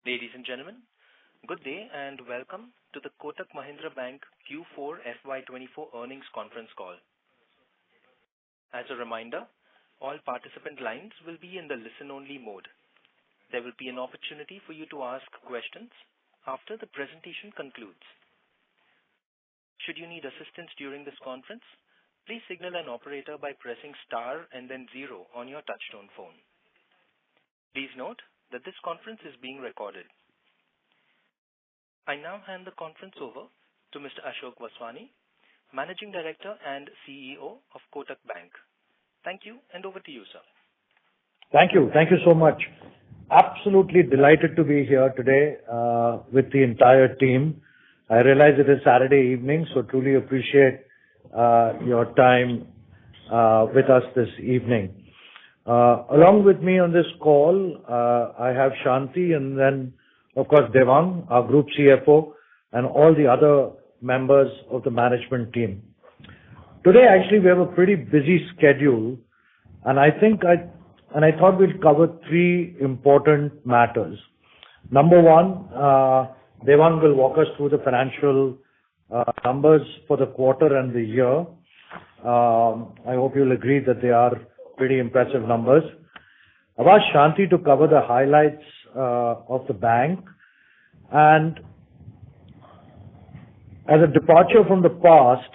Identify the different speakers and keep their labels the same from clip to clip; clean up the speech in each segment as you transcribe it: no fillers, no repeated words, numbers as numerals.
Speaker 1: Ladies and gentlemen, good day and welcome to the Kotak Mahindra Bank Q4 FY24 earnings conference call. As a reminder, all participant lines will be in the listen-only mode. There will be an opportunity for you to ask questions after the presentation concludes. Should you need assistance during this conference, please signal an operator by pressing star and then 0 on your touchtone phone. Please note that this conference is being recorded. I now hand the conference over to Mr. Ashok Vaswani, Managing Director and CEO of Kotak Bank. Thank you, and over to you, sir.
Speaker 2: Thank you. Thank you so much. Absolutely delighted to be here today with the entire team. I realize it is Saturday evening, so truly appreciate your time with us this evening. Along with me on this call, I have Shanti and then, of course, Devang, our Group CFO, and all the other members of the management team. Today, actually, we have a pretty busy schedule, and I thought we'd cover 3 important matters. Number 1, Devang will walk us through the financial numbers for the quarter and the year. I hope you'll agree that they are pretty impressive numbers. I've asked Shanti to cover the highlights of the bank, and as a departure from the past,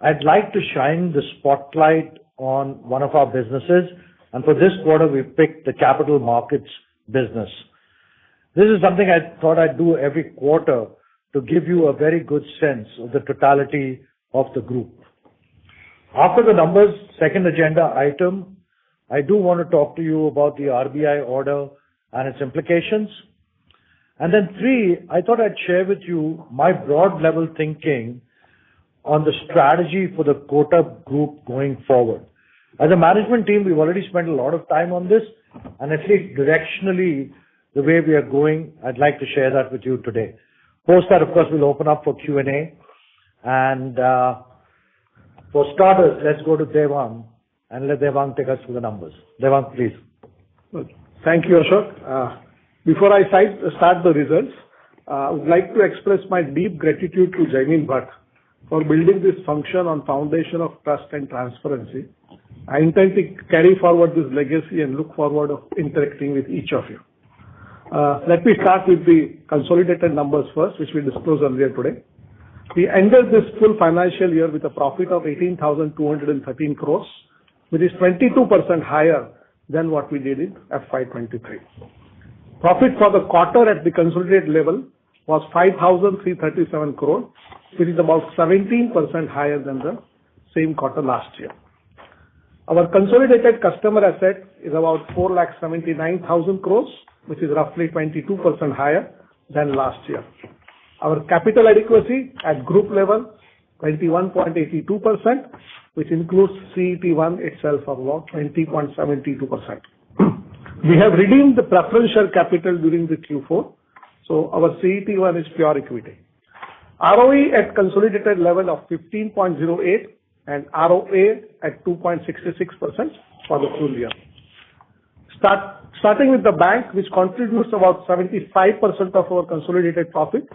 Speaker 2: I'd like to shine the spotlight on one of our businesses, and for this quarter we picked the capital markets business. This is something I thought I'd do every quarter to give you a very good sense of the totality of the group. After the numbers, second agenda item, I do want to talk to you about the RBI order and its implications. And then 3, I thought I'd share with you my broad level thinking on the strategy for the Kotak Group going forward. As a management team, we've already spent a lot of time on this, and at least directionally, the way we are going, I'd like to share that with you today. Post that, of course, we'll open up for Q&A. And for starters, let's go to Devang and let Devang take us through the numbers. Devang, please.
Speaker 3: Thank you, Ashok. Before I start the results, I would like to express my deep gratitude to Jaimin Bhatt for building this function on foundation of trust and transparency. I intend to carry forward this legacy and look forward to interacting with each of you. Let me start with the consolidated numbers first, which we disclosed earlier today. We ended this full financial year with a profit of 18,213 crores, which is 22% higher than what we did in FY23. Profit for the quarter at the consolidated level was 5,337 crores, which is about 17% higher than the same quarter last year. Our consolidated customer asset is about 4,79,000 crores, which is roughly 22% higher than last year. Our capital adequacy at group level, 21.82%, which includes CET1 itself of about 20.72%. We have redeemed the preferential capital during the Q4, so our CET1 is pure equity. ROE at consolidated level of 15.08 and ROA at 2.66% for the full year. Starting with the bank, which contributes about 75% of our consolidated profit.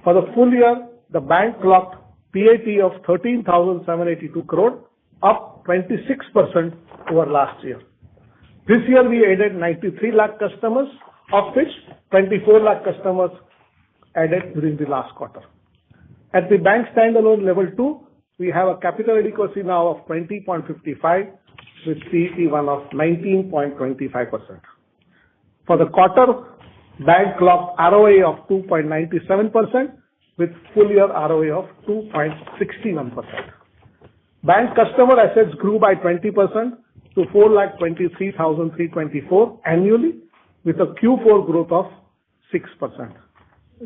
Speaker 3: For the full year, the bank clocked PAT of 13,782 crore, up 26% over last year. This year we added 93 lakh customers, of which 24 lakh customers added during the last quarter. At the bank standalone level 2, we have a capital adequacy now of 20.55 with CET1 of 19.25%. For the quarter, bank clocked ROA of 2.97% with full year ROA of 2.61%. Bank customer assets grew by 20% to 4,23,324 annually with a Q4 growth of 6%.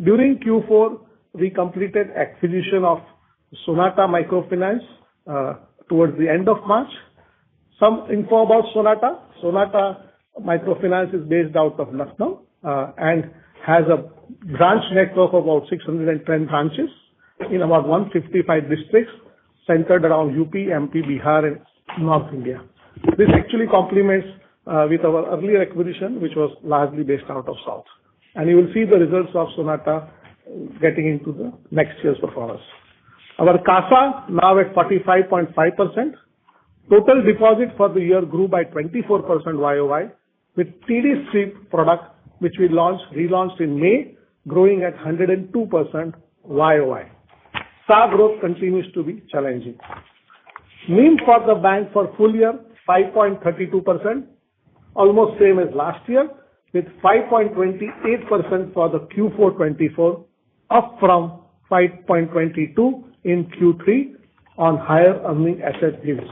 Speaker 3: During Q4, we completed acquisition of Sonata Microfinance towards the end of March. Some info about Sonata. Sonata Microfinance is based out of Lucknow and has a branch network of about 610 branches in about 155 districts centered around UP, MP, Bihar and North India. This actually complements with our earlier acquisition, which was largely based out of South. and you will see the results of Sonata getting into the next year's performance. Our CASA now at 45.5%. Total deposit for the year grew by 24% YOY, with TD Sweep product, which we relaunched in May, growing at 102% YOY. SA growth continues to be challenging. NIM for the bank for full year, 5.32%, almost same as last year, with 5.28% for the Q4 24, up from 5.22 in Q3 on higher earning asset yields.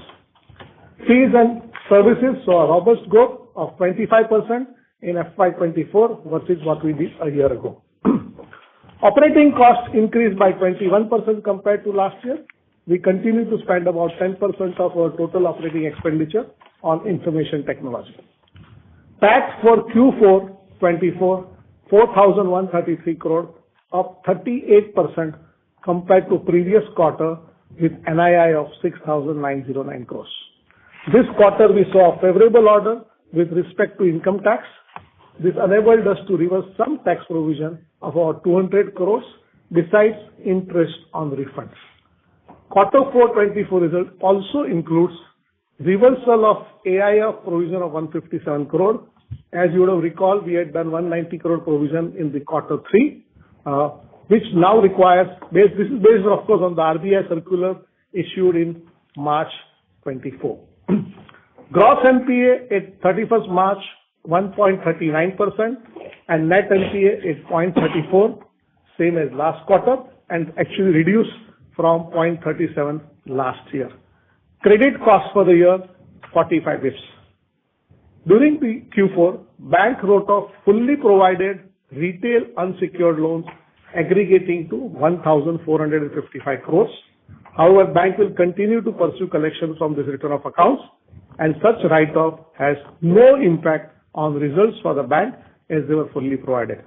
Speaker 3: Fees and services saw a robust growth of 25% in FY24 versus what we did a year ago. Operating costs increased by 21% compared to last year. We continue to spend about 10% of our total operating expenditure on information technology. Tax for Q4 24, 4,133 crore, up 38% compared to previous quarter with NII of 6,909 crores. This quarter we saw a favorable order with respect to income tax. This enabled us to reverse some tax provision of about 200 crores besides interest on refunds. Quarter 4 24 result also includes reversal of AIF provision of 157 crore. As you would have recalled, we had done 190 crore provision in the quarter 3, which now requires, this is based of course on the RBI circular issued in March 24. Gross NPA at 31st March 1.39% and net NPA is 0.34, same as last quarter, and actually reduced from 0.37 last year. Credit cost for the year, 45 bps. During the Q4, bank wrote off fully provided retail unsecured loans aggregating to 1,455 crores. However, bank will continue to pursue collections from this return of accounts, and such write-off has no impact on results for the bank as they were fully provided.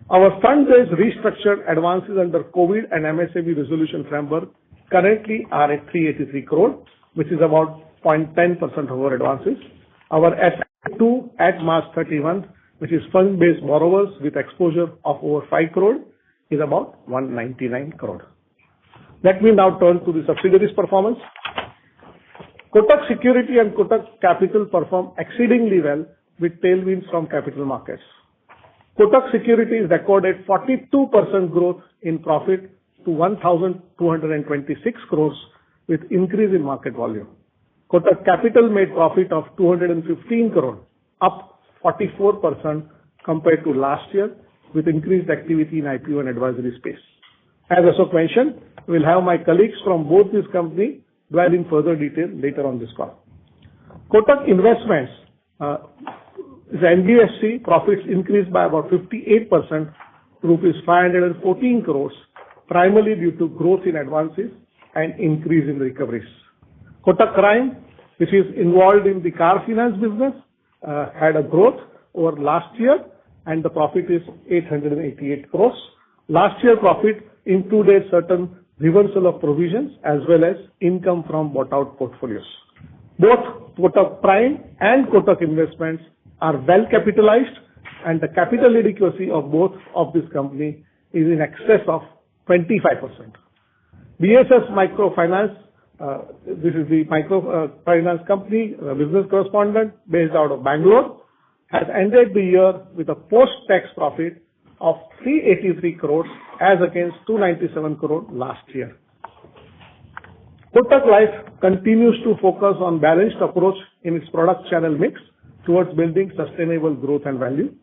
Speaker 3: Our fund-based restructured advances under COVID and MSME resolution framework currently are at 383 crore, which is about 0.10% of our advances. Our FY2 at March 31, which is fund-based borrowers with exposure of over 5 crore, is about 199 crore. Let me now turn to the subsidiaries performance. Kotak Security and Kotak Capital perform exceedingly well with tailwinds from capital markets. Kotak Securities recorded 42% growth in profit to 1,226 crores with increase in market volume. Kotak Capital made profit of 215 crore, up 44% compared to last year with increased activity in IPO and advisory space. As Ashok mentioned, we'll have my colleagues from both these companies dwell in further detail later on this call. Kotak Investments, the NBFC profits increased by about 58% to rupees 514 crores, primarily due to growth in advances and increase in recoveries. Kotak Prime, which is involved in the car finance business, had a growth over last year and the profit is 888 crores. Last year profit included certain reversal of provisions as well as income from bought out portfolios. Both Kotak Prime and Kotak Investments are well capitalized and the capital adequacy of both of these companies is in excess of 25%. BSS Microfinance, this is the microfinance company, business correspondent based out of Bangalore, has ended the year with a post-tax profit of 383 crores as against 297 crore last year. Kotak Life continues to focus on balanced approach in its product channel mix towards building sustainable growth and value.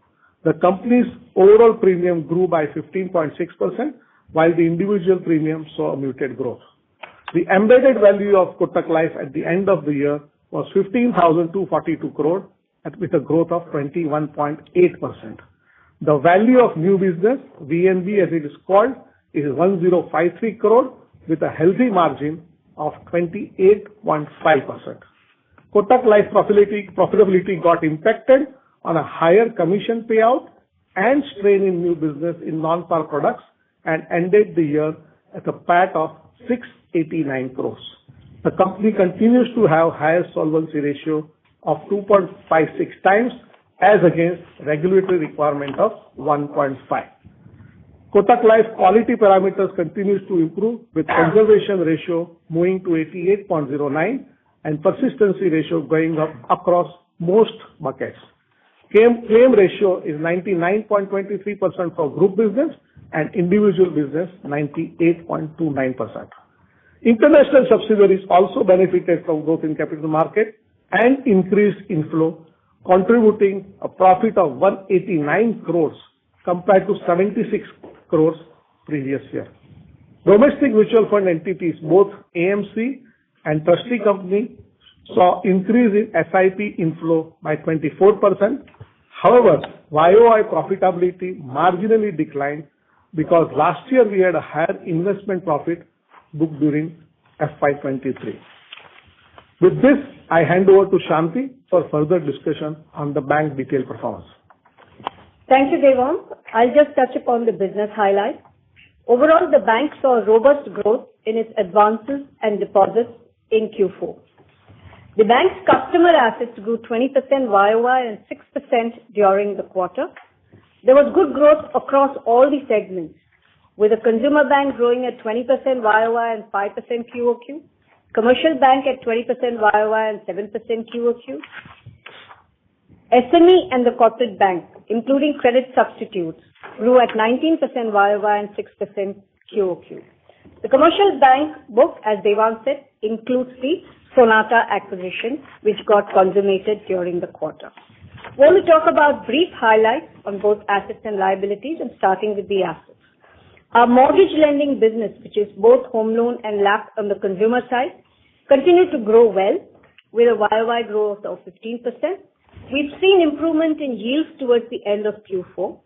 Speaker 3: The company's overall premium grew by 15.6%, while the individual premium saw a muted growth. The embedded value of Kotak Life at the end of the year was 15,242 crore with a growth of 21.8%. The value of new business, VNB as it is called, is 1053 crore with a healthy margin of 28.5%. Kotak Life profitability got impacted on a higher commission payout and strain in new business in non-par products and ended the year at a PAT of 689 crores. The company continues to have higher solvency ratio of 2.56 times as against regulatory requirement of 1.5. Kotak Life quality parameters continues to improve, with conservation ratio moving to 88.09 and persistency ratio going up across most buckets. Claim ratio is 99.23% for group business and individual business 98.29%. International subsidiaries also benefited from growth in capital market and increased inflow, contributing a profit of 189 crores compared to 76 crores previous year. Domestic mutual fund entities, both AMC and trustee company, saw increase in SIP inflow by 24%. However, YOI profitability marginally declined because last year we had a higher investment profit booked during FY23. With this, I hand over to Shanti for further discussion on the bank detailed performance.
Speaker 4: Thank you, Devang. I'll just touch upon the business highlights. Overall, the bank saw robust growth in its advances and deposits in Q4. The bank's customer assets grew 20% YOY and 6% during the quarter. There was good growth across all the segments, with the consumer bank growing at 20% YOY and 5% QOQ, commercial bank at 20% YOY and 7% QOQ, SME and the corporate bank, including credit substitutes, grew at 19% YOY and 6% QOQ. The commercial bank book, as Devang said, includes the Sonata acquisition, which got consummated during the quarter. We want to talk about brief highlights on both assets and liabilities, and starting with the assets. Our mortgage lending business, which is both home loan and LAP on the consumer side, continued to grow well with a YOY growth of 15%. We've seen improvement in yields towards the end of Q4,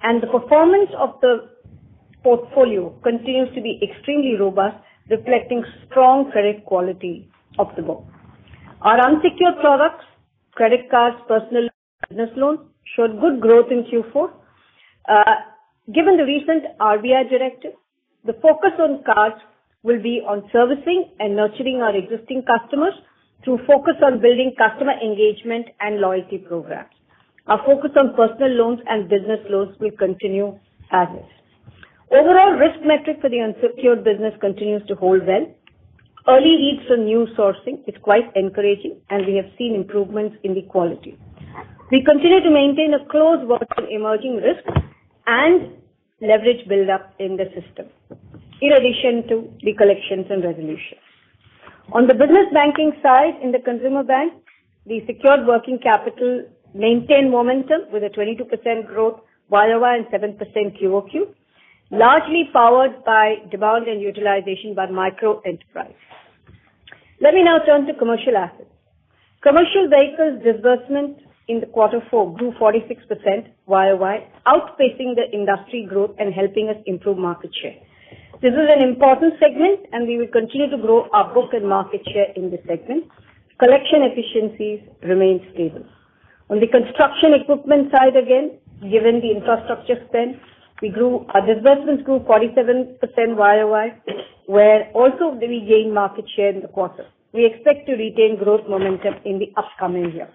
Speaker 4: and the performance of the portfolio continues to be extremely robust, reflecting strong credit quality of the book. Our unsecured products, credit cards, personal business loans, showed good growth in Q4. Given the recent RBI directive, the focus on cards will be on servicing and nurturing our existing customers through focus on building customer engagement and loyalty programs. Our focus on personal loans and business loans will continue as is. Overall risk metric for the unsecured business continues to hold well. Early reads from new sourcing is quite encouraging, and we have seen improvements in the quality. We continue to maintain a close watch on emerging risks and leverage build-up in the system, in addition to the collections and resolution. On the business banking side, in the consumer bank, the secured working capital maintained momentum with a 22% growth YOY and 7% QOQ, largely powered by demand and utilization by micro enterprise. Let me now turn to commercial assets. Commercial vehicles disbursement in the quarter 4 grew 46% YOY, outpacing the industry growth and helping us improve market share. This is an important segment, and we will continue to grow our book and market share in this segment. Collection efficiencies remain stable. On the construction equipment side again, given the infrastructure spend, our disbursements grew 47% YOY, where also we gained market share in the quarter. We expect to retain growth momentum in the upcoming year.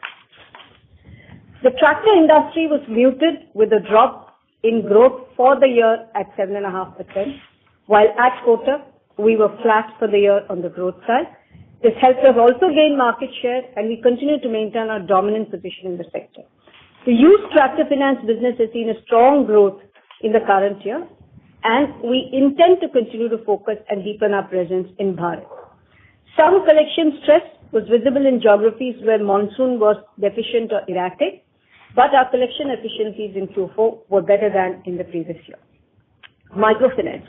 Speaker 4: The tractor industry was muted with a drop in growth for the year at 7.5%, while at Kotak, we were flat for the year on the growth side. This helped us also gain market share, and we continue to maintain our dominant position in the sector. The used tractor finance business has seen a strong growth in the current year, and we intend to continue to focus and deepen our presence in Bharat. Some collection stress was visible in geographies where monsoon was deficient or erratic, but our collection efficiencies in Q4 were better than in the previous year. Microfinance.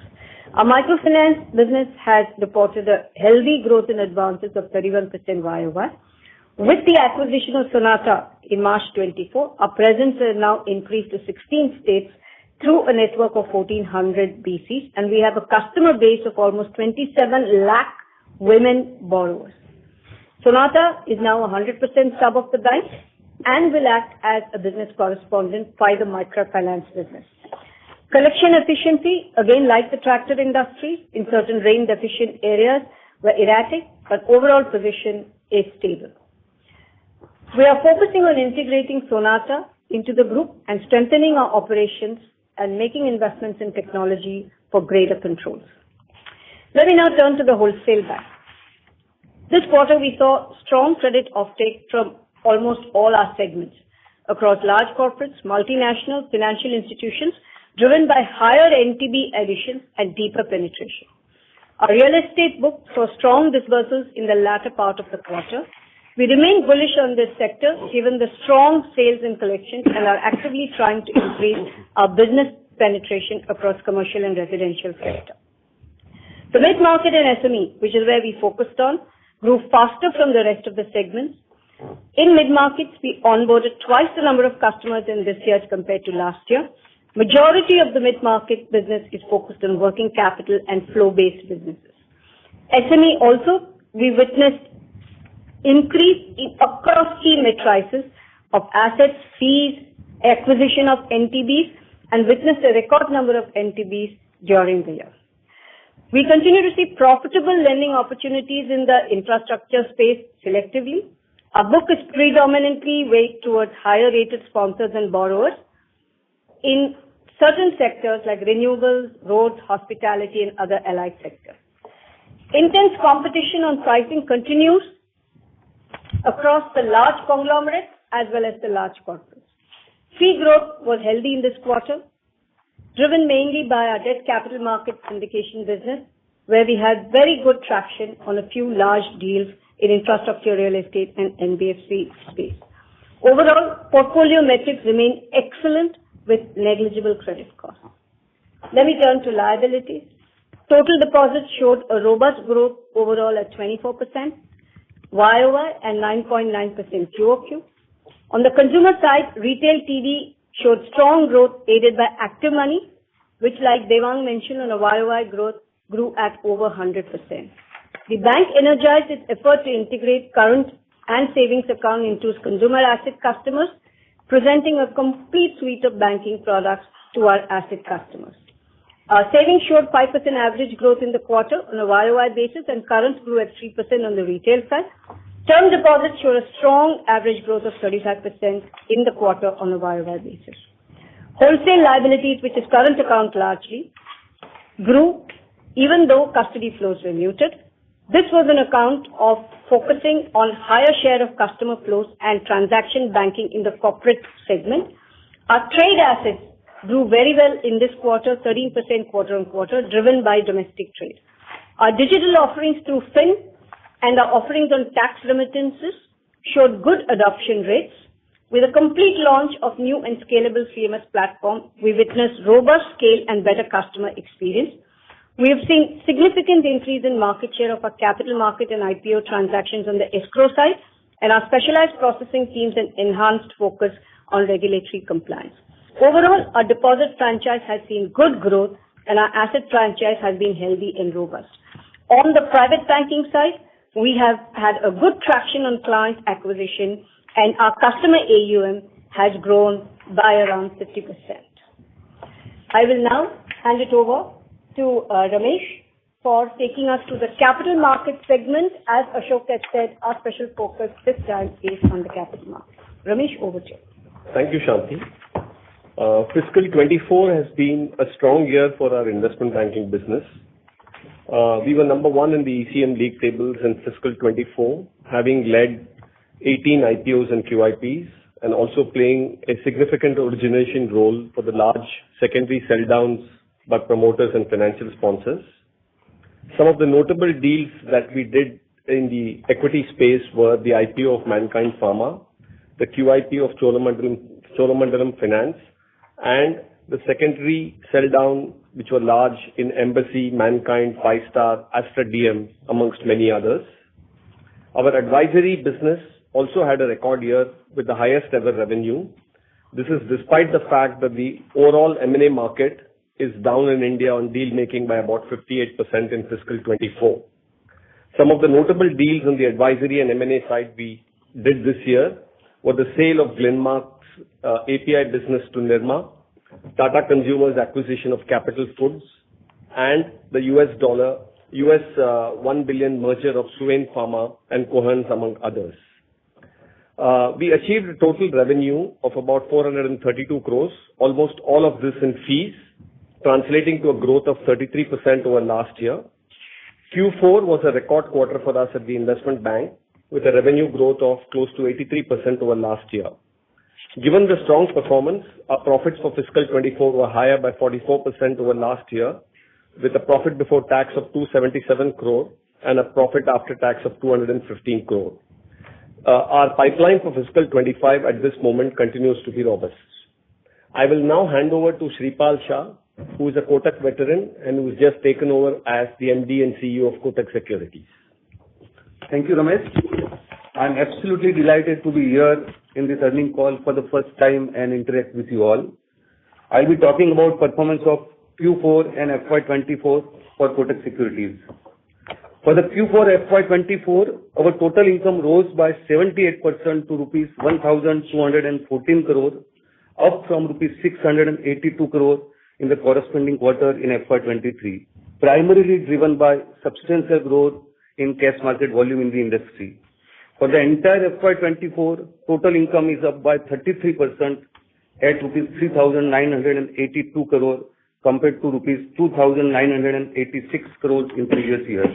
Speaker 4: Our microfinance business has reported a healthy growth in advances of 31% YOY. With the acquisition of Sonata in March 24, our presence has now increased to 16 states through a network of 1,400 BCs, and we have a customer base of almost 27 lakh women borrowers. Sonata is now 100% sub of the bank and will act as a business correspondent by the microfinance business. Collection efficiency, again like the tractor industry, in certain rain deficient areas were erratic, but overall position is stable. We are focusing on integrating Sonata into the group and strengthening our operations and making investments in technology for greater controls. Let me now turn to the wholesale bank. This quarter, we saw strong credit offtake from almost all our segments across large corporates, multinational financial institutions, driven by higher NTB additions and deeper penetration. Our real estate book saw strong disbursements in the latter part of the quarter. We remain bullish on this sector given the strong sales and collections and are actively trying to increase our business penetration across commercial and residential sector. The mid-market and SME, which is where we focused on, grew faster from the rest of the segments. In mid-markets, we onboarded twice the number of customers in this year as compared to last year. Majority of the mid-market business is focused on working capital and flow-based businesses. SME also, we witnessed increase across key matrices of assets, fees, acquisition of NTBs, and witnessed a record number of NTBs during the year. We continue to see profitable lending opportunities in the infrastructure space selectively. Our book is predominantly weighted towards higher rated sponsors and borrowers in certain sectors like renewables, roads, hospitality, and other allied sectors. Intense competition on pricing continues across the large conglomerates as well as the large corporates. Fee growth was healthy in this quarter, driven mainly by our debt capital market syndication business, where we had very good traction on a few large deals in infrastructure, real estate, and NBFC space. Overall, portfolio metrics remain excellent with negligible credit costs. Let me turn to liabilities. Total deposits showed a robust growth overall at 24%, YOY and 9.9% QOQ. On the consumer side, retail TD showed strong growth aided by Active Money, which, like Devang mentioned, on a YOY growth grew at over 100%. The bank energized its effort to integrate current and savings account into its consumer asset customers, presenting a complete suite of banking products to our asset customers. Our savings showed 5% average growth in the quarter on a YOY basis, and currents grew at 3% on the retail side. Term deposits showed a strong average growth of 35% in the quarter on a YOY basis. Wholesale liabilities, which is current account largely, grew even though custody flows were muted. This was an account of focusing on higher share of customer flows and transaction banking in the corporate segment. Our trade assets grew very well in this quarter, 13% quarter on quarter, driven by domestic trade. Our digital offerings through FIN and our offerings on tax remittances showed good adoption rates. With a complete launch of new and scalable CMS platform, we witnessed robust scale and better customer experience. We have seen significant increase in market share of our capital market and IPO transactions on the escrow side, and our specialized processing teams and enhanced focus on regulatory compliance. Overall, our deposit franchise has seen good growth, and our asset franchise has been healthy and robust. On the private banking side, we have had a good traction on client acquisition, and our customer AUM has grown by around 50%. I will now hand it over to Ramesh for taking us to the capital market segment. As Ashok had said, our special focus this time is on the capital market. Ramesh, over to you.
Speaker 5: Thank you, Shanti. Fiscal 24 has been a strong year for our investment banking business. We were number one in the ECM league tables in fiscal 24, having led 18 IPOs and QIPs, and also playing a significant origination role for the large secondary sell downs by promoters and financial sponsors. Some of the notable deals that we did in the equity space were the IPO of Mankind Pharma, the QIP of Cholamandalam Finance, and the secondary sell down, which were large in Embassy, Mankind, Five Star, Astra DM, amongst many others. Our advisory business also had a record year with the highest ever revenue. This is despite the fact that the overall M&A market is down in India on deal making by about 58% in fiscal 24. Some of the notable deals on the advisory and M&A side we did this year were the sale of Glenmark's API business to Nirma, Tata Consumer's acquisition of Capital Foods, and the $1 billion merger of Suven Pharma and Cohance, among others. We achieved a total revenue of about 432 crores, almost all of this in fees, translating to a growth of 33% over last year. Q4 was a record quarter for us at the investment bank, with a revenue growth of close to 83% over last year. Given the strong performance, our profits for fiscal 24 were higher by 44% over last year, with a profit before tax of 277 crore and a profit after tax of 215 crore. Our pipeline for fiscal 25 at this moment continues to be robust. I will now hand over to Shripal Shah, who is a Kotak veteran and who has just taken over as the MD and CEO of Kotak Securities.
Speaker 6: Thank you, Ramesh. I'm absolutely delighted to be here in this earnings call for the first time and interact with you all. I'll be talking about performance of Q4 and FY24 for Kotak Securities. For the Q4 FY24, our total income rose by 78% to rupees 1,214 crore, up from rupees 682 crore in the corresponding quarter in FY23, primarily driven by substantial growth in cash market volume in the industry. For the entire FY24, total income is up by 33% at rupees 3,982 crore compared to rupees 2,986 crores in previous years.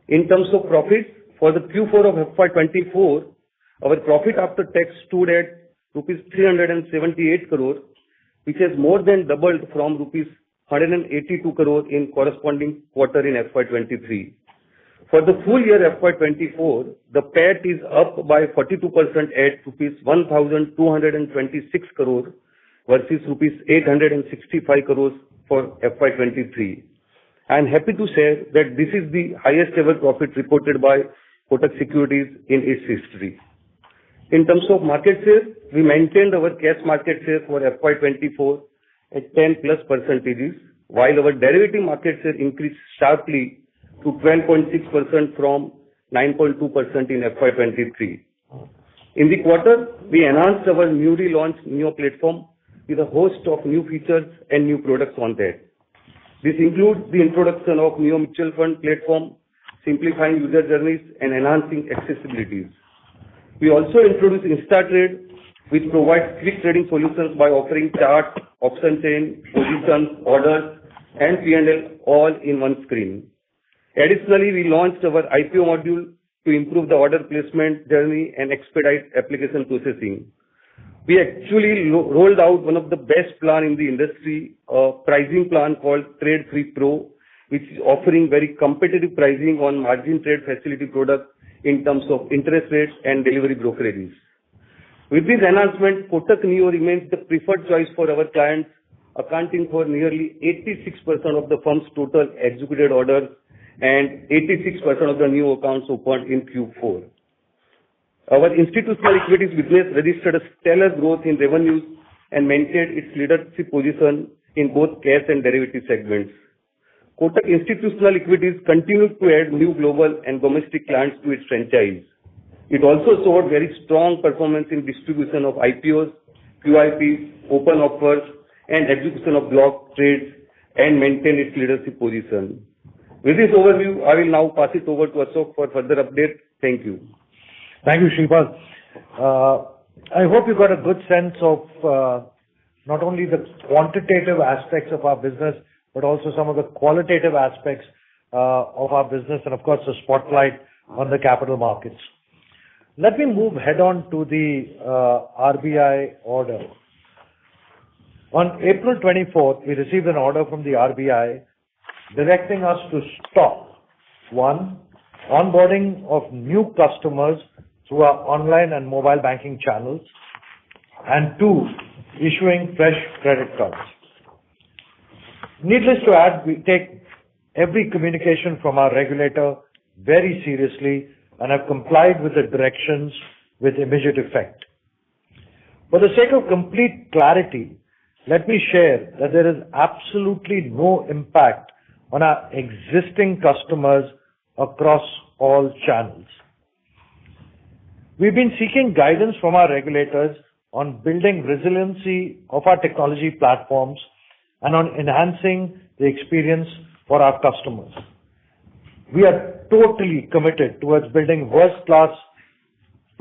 Speaker 6: In terms of profits, for the Q4 of FY24, our profit after tax stood at rupees 378 crore, which has more than doubled from rupees 182 crore in corresponding quarter in FY23. For the full year FY24, the PAT is up by 42% at rupees 1,226 crore versus rupees 865 crores for FY23. I am happy to say that this is the highest ever profit reported by Kotak Securities in its history. In terms of market share, we maintained our cash market share for FY24 at 10+%, while our derivative market share increased sharply to 12.6% from 9.2% in FY23. In the quarter, we enhanced our newly launched Neo platform with a host of new features and new products on that. This includes the introduction of Neo Mutual Fund platform, simplifying user journeys and enhancing accessibilities. We also introduced InstaTrade, which provides quick trading solutions by offering chart, option chain, positions, orders, and P&L all in one screen. Additionally, we launched our IPO module to improve the order placement journey and expedite application processing. We actually rolled out one of the best plan in the industry, a pricing plan called Trade Free Pro, which is offering very competitive pricing on margin trade facility products in terms of interest rates and delivery brokerages. With this enhancement, Kotak Neo remains the preferred choice for our clients, accounting for nearly 86% of the firm's total executed orders and 86% of the new accounts opened in Q4. Our institutional equities business registered a stellar growth in revenues and maintained its leadership position in both cash and derivative segments. Kotak Institutional Equities continued to add new global and domestic clients to its franchise. It also showed very strong performance in distribution of IPOs, QIPs, open offers, and execution of block trades and maintained its leadership position. With this overview, I will now pass it over to Ashok for further updates. Thank you.
Speaker 2: Thank you, Shripal. I hope you got a good sense of not only the quantitative aspects of our business, but also some of the qualitative aspects of our business and, of course, the spotlight on the capital markets. Let me move head on to the RBI order. On April 24th, we received an order from the RBI directing us to stop, 1, onboarding of new customers through our online and mobile banking channels, and 2, issuing fresh credit cards. Needless to add, we take every communication from our regulator very seriously and have complied with the directions with immediate effect. For the sake of complete clarity, let me share that there is absolutely no impact on our existing customers across all channels. We've been seeking guidance from our regulators on building resiliency of our technology platforms and on enhancing the experience for our customers. We are totally committed towards building world-class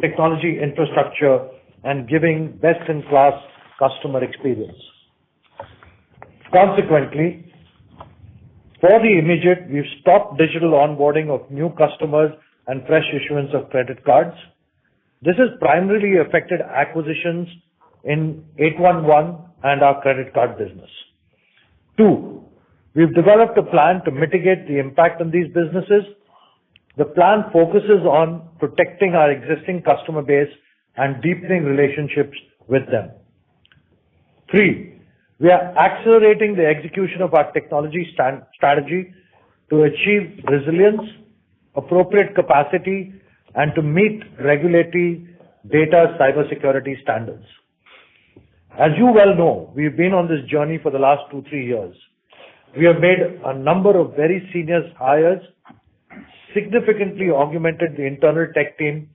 Speaker 2: technology infrastructure and giving best-in-class customer experience. Consequently, for the immediate, we've stopped digital onboarding of new customers and fresh issuance of credit cards. This has primarily affected acquisitions in 811 and our credit card business. 2, we've developed a plan to mitigate the impact on these businesses. The plan focuses on protecting our existing customer base and deepening relationships with them. 3, we are accelerating the execution of our technology strategy to achieve resilience, appropriate capacity, and to meet regulatory data cybersecurity standards. As you well know, we've been on this journey for the last 2-3 years. We have made a number of very senior hires, significantly augmented the internal tech team,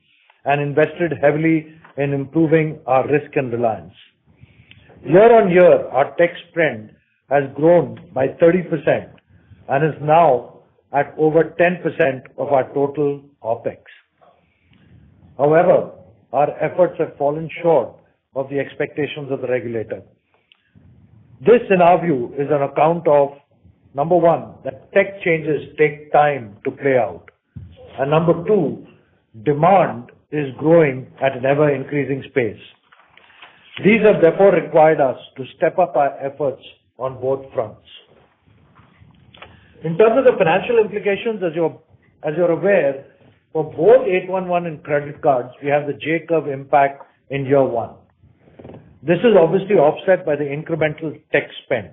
Speaker 2: and invested heavily in improving our risk and reliance. Year on year, our tech spend has grown by 30% and is now at over 10% of our total OPEX. However, our efforts have fallen short of the expectations of the regulator. This, in our view, is on account of, number one, that tech changes take time to play out. And number two, demand is growing at an ever-increasing pace. These have therefore required us to step up our efforts on both fronts. In terms of the financial implications, as you're aware, for both 811 and credit cards, we have the J-curve impact in year one. This is obviously offset by the incremental tech spend.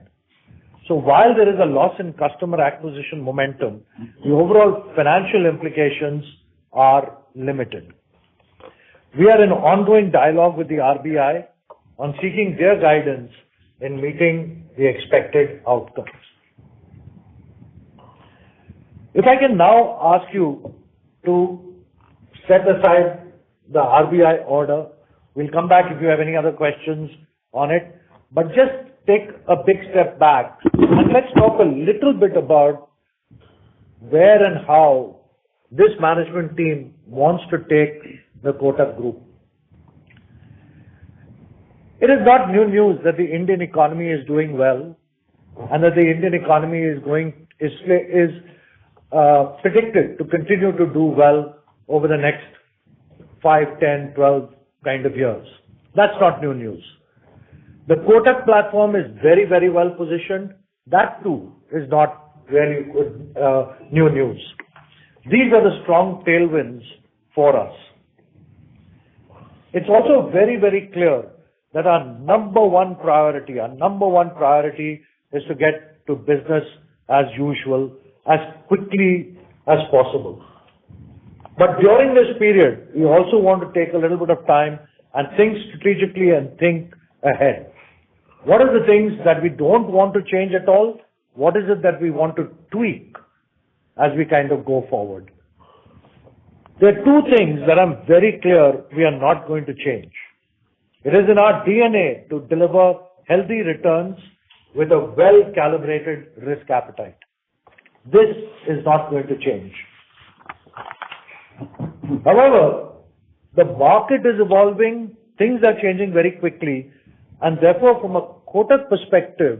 Speaker 2: So while there is a loss in customer acquisition momentum, the overall financial implications are limited. We are in ongoing dialogue with the RBI on seeking their guidance in meeting the expected outcomes. If I can now ask you to set aside the RBI order, we'll come back if you have any other questions on it, but just take a big step back and let's talk a little bit about where and how this management team wants to take the Kotak Group. It is not new news that the Indian economy is doing well and that the Indian economy is predicted to continue to do well over the next 5, 10, 12 kind of years. That's not new news. The Kotak platform is very, very well positioned. That too is not really new news. These are the strong tailwinds for us. It's also very, very clear that our number one priority is to get to business as usual as quickly as possible. But during this period, we also want to take a little bit of time and think strategically and think ahead. What are the things that we don't want to change at all? What is it that we want to tweak as we kind of go forward? There are two things that I'm very clear we are not going to change. It is in our DNA to deliver healthy returns with a well-calibrated risk appetite. This is not going to change. However, the market is evolving, things are changing very quickly, and therefore from a Kotak perspective,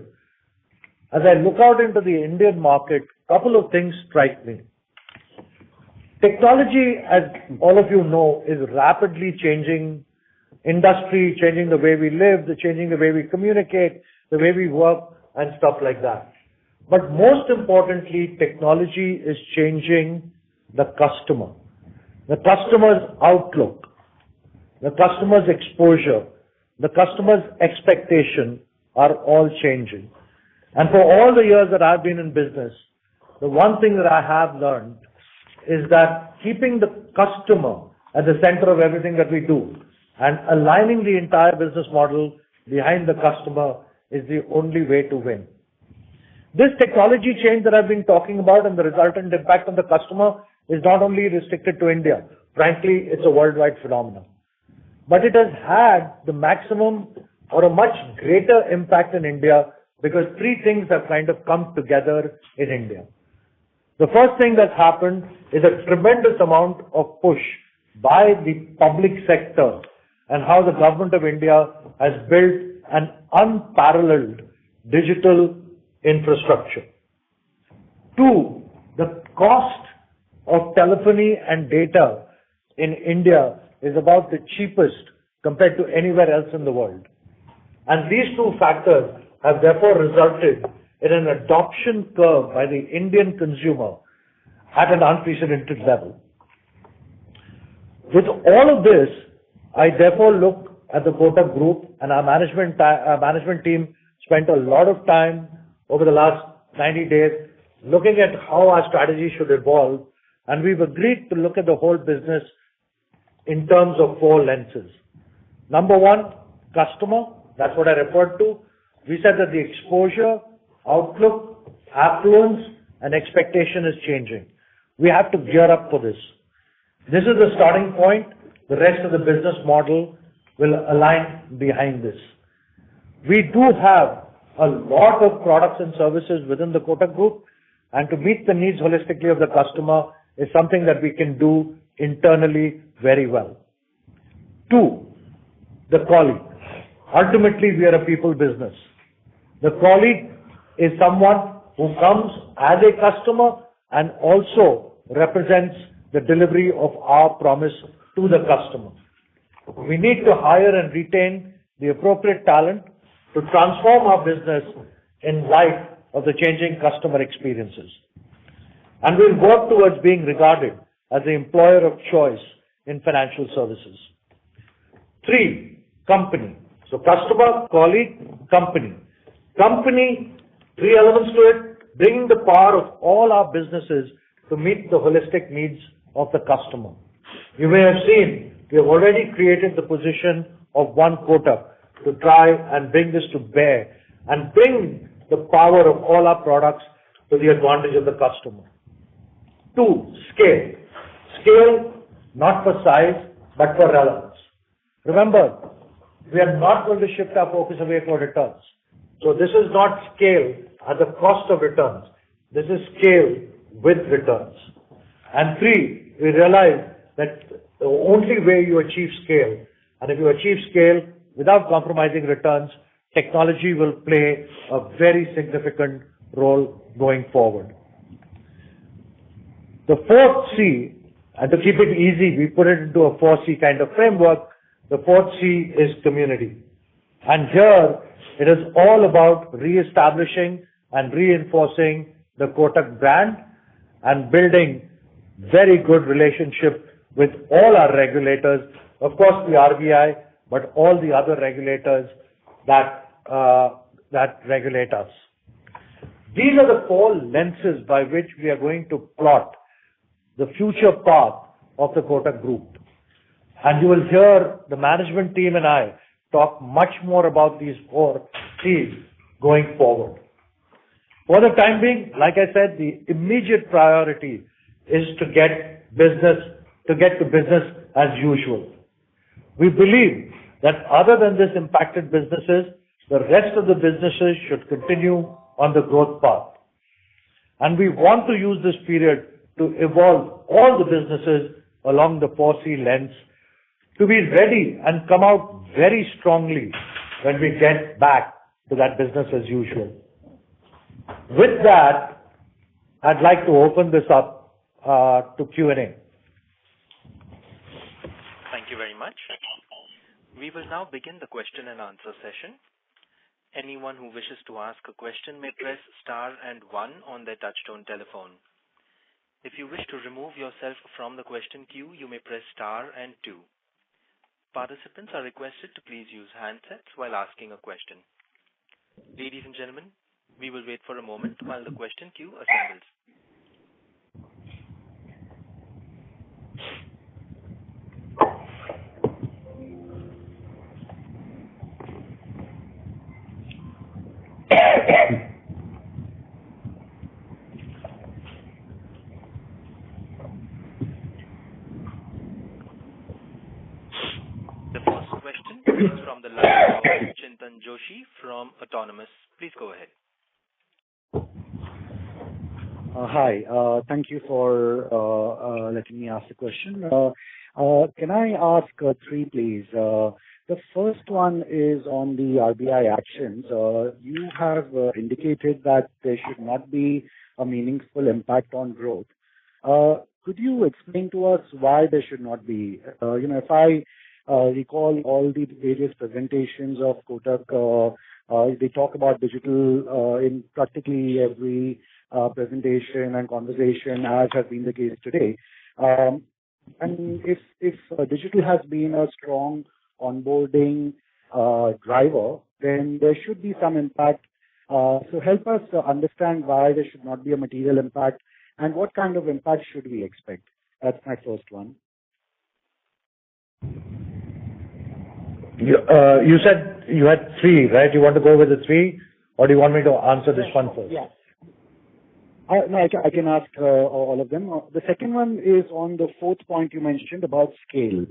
Speaker 2: as I look out into the Indian market, a couple of things strike me. Technology, as all of you know, is rapidly changing industry, changing the way we live, changing the way we communicate, the way we work, and stuff like that. But most importantly, technology is changing the customer. The customer's outlook, the customer's exposure, the customer's expectation are all changing. And for all the years that I've been in business, the one thing that I have learned is that keeping the customer at the center of everything that we do and aligning the entire business model behind the customer is the only way to win. This technology change that I've been talking about and the resultant impact on the customer is not only restricted to India. Frankly, it's a worldwide phenomenon. But it has had the maximum or a much greater impact in India because three things have kind of come together in India. The first thing that's happened is a tremendous amount of push by the public sector and how the government of India has built an unparalleled digital infrastructure. Two, the cost of telephony and data in India is about the cheapest compared to anywhere else in the world. And these two factors have therefore resulted in an adoption curve by the Indian consumer at an unprecedented level. With all of this, I therefore look at the Kotak Group, and our management team spent a lot of time over the last 90 days looking at how our strategy should evolve, and we've agreed to look at the whole business in terms of four lenses. Number one, customer. That's what I referred to. We said that the exposure, outlook, affluence, and expectation is changing. We have to gear up for this. This is the starting point. The rest of the business model will align behind this. We do have a lot of products and services within the Kotak Group, and to meet the needs holistically of the customer is something that we can do internally very well. Two, the colleague. Ultimately, we are a people business. The colleague is someone who comes as a customer and also represents the delivery of our promise to the customer. We need to hire and retain the appropriate talent to transform our business in light of the changing customer experiences. And we'll work towards being regarded as the employer of choice in financial services. Three, company. So customer, colleague, company. Company, three elements to it, bringing the power of all our businesses to meet the holistic needs of the customer. You may have seen, we have already created the position of One Kotak to try and bring this to bear and bring the power of all our products to the advantage of the customer. Two, scale. Scale not for size, but for relevance. Remember, we are not going to shift our focus away from returns. So this is not scale at the cost of returns. This is scale with returns. And three, we realize that the only way you achieve scale, and if you achieve scale without compromising returns, technology will play a very significant role going forward. The fourth C, and to keep it easy, we put it into a 4C kind of framework. The fourth C is community. And here, it is all about re-establishing and reinforcing the Kotak brand and building very good relationship with all our regulators, of course the RBI, but all the other regulators that regulate us. These are the four lenses by which we are going to plot the future path of the Kotak Group. And you will hear the management team and I talk much more about these four C's going forward. For the time being, like I said, the immediate priority is to get to business as usual. We believe that other than this impacted businesses, the rest of the businesses should continue on the growth path. And we want to use this period to evolve all the businesses along the 4C lens to be ready and come out very strongly when we get back to that business as usual. With that, I'd like to open this up to Q&A.
Speaker 1: Thank you very much. We will now begin the question and answer session. Anyone who wishes to ask a question may press star and 1 on their touchtone telephone. If you wish to remove yourself from the question queue, you may press star and 2. Participants are requested to please use handsets while asking a question. Ladies and gentlemen, we will wait for a moment while the question queue assembles. The first question is from the line of Chintan Joshi from Autonomous. Please go ahead.
Speaker 7: Hi. Thank you for letting me ask the question. Can I ask three, please? The first one is on the RBI actions. You have indicated that there should not be a meaningful impact on growth. Could you explain to us why there should not be? If I recall all the various presentations of Kotak, they talk about digital in practically every presentation and conversation, as has been the case today. And if digital has been a strong onboarding driver, then there should be some impact. So help us understand why there should not be a material impact and what kind of impact should we expect. That's my first one.
Speaker 2: You said you had three, right? You want to go with the three, or do you want me to answer this one first?
Speaker 7: Yeah. No, I can ask all of them. The second one is on the fourth point you mentioned about scale.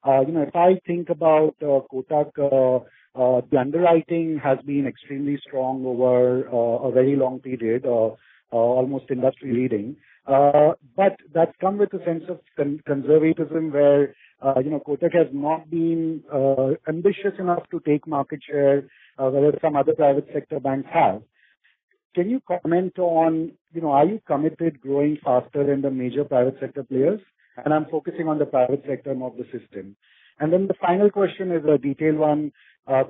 Speaker 7: If I think about Kotak, the underwriting has been extremely strong over a very long period, almost industry leading. But that's come with a sense of conservatism where, Kotak has not been ambitious enough to take market share, whereas some other private sector banks have. Can you comment on, are you committed growing faster than the major private sector players? And I'm focusing on the private sector, not the system. And then the final question is a detailed one.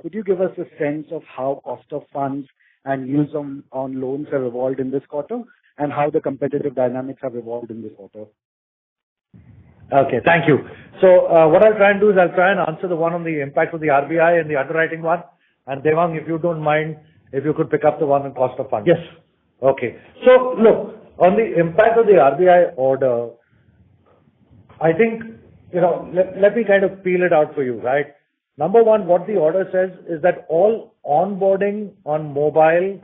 Speaker 7: Could you give us a sense of how cost of funds and yields on loans have evolved in this quarter and how the competitive dynamics have evolved in this quarter?
Speaker 2: Okay, thank you. So what I'll try and do is I'll try and answer the one on the impact of the RBI and the underwriting one. And Devang, if you don't mind, if you could pick up the one on cost of funds.
Speaker 3: Yes.
Speaker 2: Okay. So look, on the impact of the RBI order, I think, let me kind of peel it out for you, right? Number one, what the order says is that all onboarding on mobile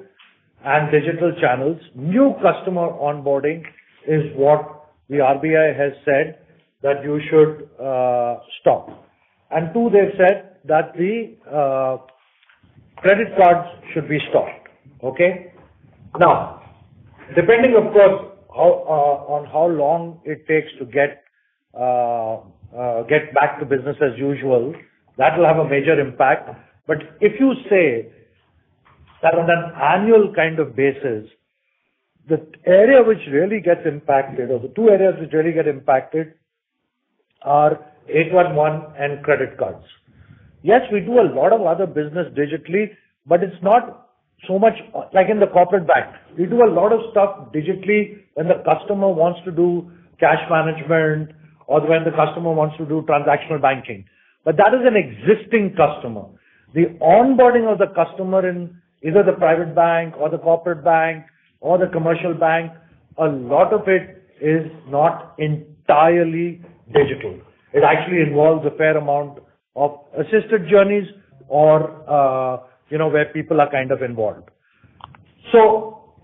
Speaker 2: and digital channels, new customer onboarding is what the RBI has said that you should stop. And two, they've said that the credit cards should be stopped. Okay? Now, depending, of course, on how long it takes to get back to business as usual, that will have a major impact. But if you say that on an annual kind of basis, the area which really gets impacted, or the two areas which really get impacted, are 811 and credit cards. Yes, we do a lot of other business digitally, but it's not so much like in the corporate bank. We do a lot of stuff digitally when the customer wants to do cash management or when the customer wants to do transactional banking. But that is an existing customer. The onboarding of the customer in either the private bank or the corporate bank or the commercial bank, a lot of it is not entirely digital. It actually involves a fair amount of assisted journeys or, where people are kind of involved. So,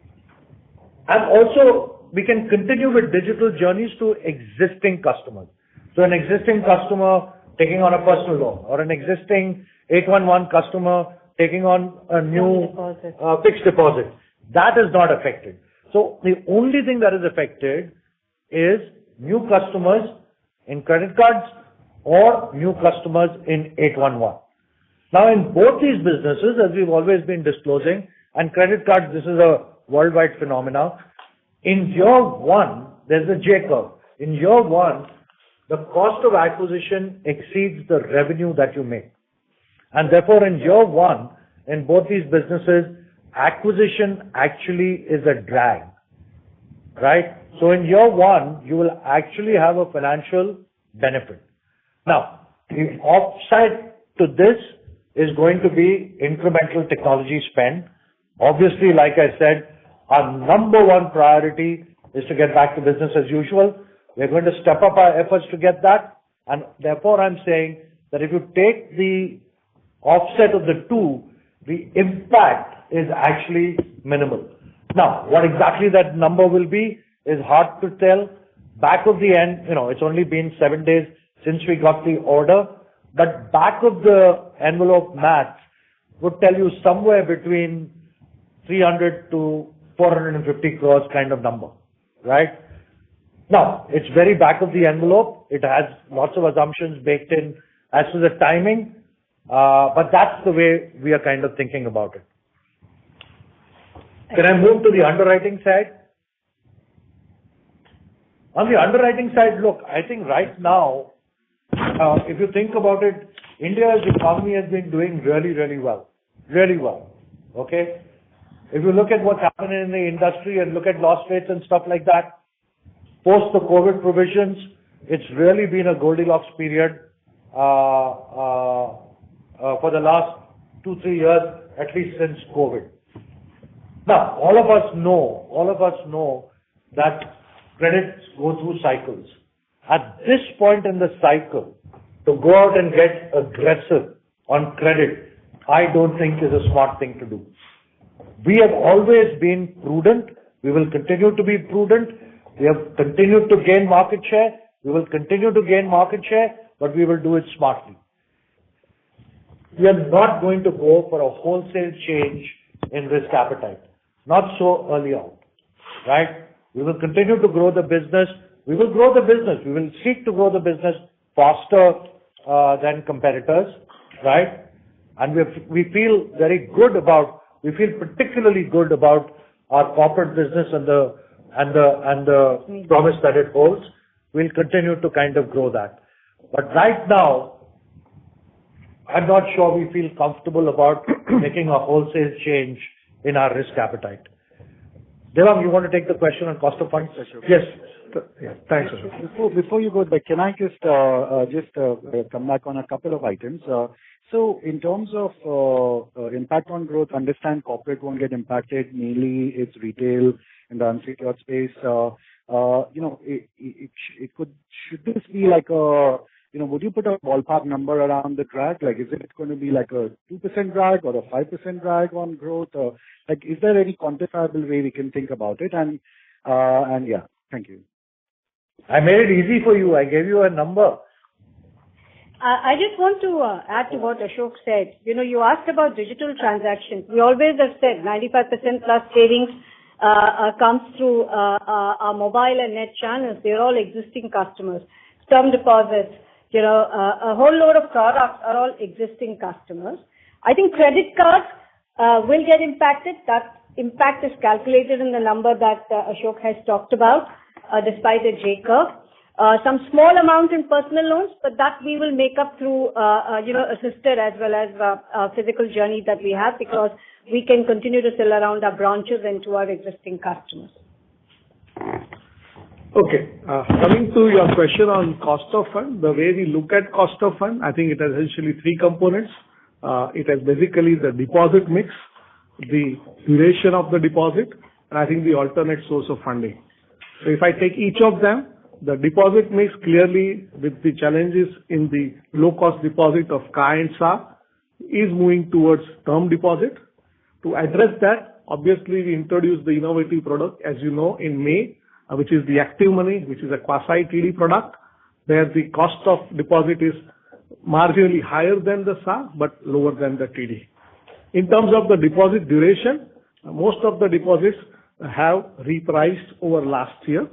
Speaker 2: and also we can continue with digital journeys to existing customers. So an existing customer taking on a personal loan or an existing 811 customer taking on a new fixed deposit. That is not affected. So the only thing that is affected is new customers in credit cards or new customers in 811. Now, in both these businesses, as we've always been disclosing, and credit cards, this is a worldwide phenomenon. In year one, there's a J curve. In year one, the cost of acquisition exceeds the revenue that you make. And therefore, in year one, in both these businesses, acquisition actually is a drag, right? So in year one, you will actually have a financial benefit. Now, the offside to this is going to be incremental technology spend. Obviously, like I said, our number one priority is to get back to business as usual. We're going to step up our efforts to get that. And therefore, I'm saying that if you take the offset of the two, the impact is actually minimal. Now, what exactly that number will be is hard to tell. Back of the end, it's only been 7 days since we got the order, but back of the envelope math would tell you somewhere between 300 to 450 crores kind of number, right? Now, it's very back of the envelope. It has lots of assumptions baked in as to the timing, but that's the way we are kind of thinking about it. Can I move to the underwriting side? On the underwriting side, look, I think right now, if you think about it, India's economy has been doing really, really well. Really well. Okay? If you look at what's happening in the industry and look at loss rates and stuff like that, post the COVID provisions, it's really been a Goldilocks period for the last 2-3 years, at least since COVID. Now, all of us know that credits go through cycles. At this point in the cycle, to go out and get aggressive on credit, I don't think is a smart thing to do. We have always been prudent. We will continue to be prudent. We have continued to gain market share. We will continue to gain market share, but we will do it smartly. We are not going to go for a wholesale change in risk appetite. Not so early on, right? We will continue to grow the business. We will grow the business. We will seek to grow the business faster than competitors, right? And we feel particularly good about our corporate business and the promise that it holds. We'll continue to kind of grow that. But right now, I'm not sure we feel comfortable about making a wholesale change in our risk appetite. Devang, you want to take the question on cost of funds? Yes.
Speaker 3: Yeah, thanks, Ashok.
Speaker 7: Before you go there, can I just come back on a couple of items? So in terms of impact on growth, understand corporate won't get impacted. Mainly it's retail in the unsecured space. Should this be like would you put a ballpark number around the drag? Like, is it going to be like a 2% drag or a 5% drag on growth? Or like, is there any quantifiable way we can think about it? And yeah, thank you.
Speaker 2: I made it easy for you. I gave you a number.
Speaker 4: I just want to add to what Ashok said. You asked about digital transactions. We always have said 95% plus savings comes through our mobile and net channels. They're all existing customers. Term deposits, a whole load of products are all existing customers. I think credit cards will get impacted. That impact is calculated in the number that Ashok has talked about, despite a J curve. Some small amount in personal loans, but that we will make up through, assisted as well as physical journey that we have, because we can continue to sell around our branches and to our existing customers.
Speaker 3: Okay. Coming to your question on cost of fund, the way we look at cost of fund, I think it has essentially three components. It has basically the deposit mix, the duration of the deposit, and I think the alternate source of funding. So if I take each of them, the deposit mix clearly with the challenges in the low-cost deposit of CA and SA is moving towards term deposit. To address that, obviously we introduced the innovative product, as you know, in May, which is the Active Money, which is a quasi-TD product, where the cost of deposit is marginally higher than the SA, but lower than the TD. In terms of the deposit duration, most of the deposits have repriced over last year.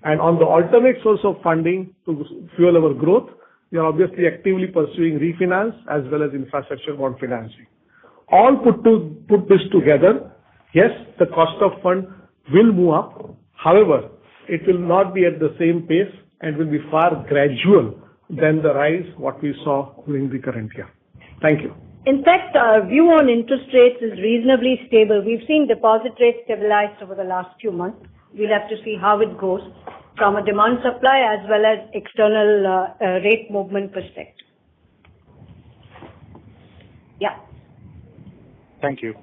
Speaker 3: And on the alternate source of funding to fuel our growth, we are obviously actively pursuing refinance as well as infrastructure bond financing. All put this together, yes, the cost of fund will move up. However, it will not be at the same pace and will be far gradual than the rise what we saw during the current year. Thank you.
Speaker 4: In fact, our view on interest rates is reasonably stable. We've seen deposit rates stabilized over the last few months. We'll have to see how it goes from a demand supply as well as external rate movement perspective. Yeah.
Speaker 7: Thank you.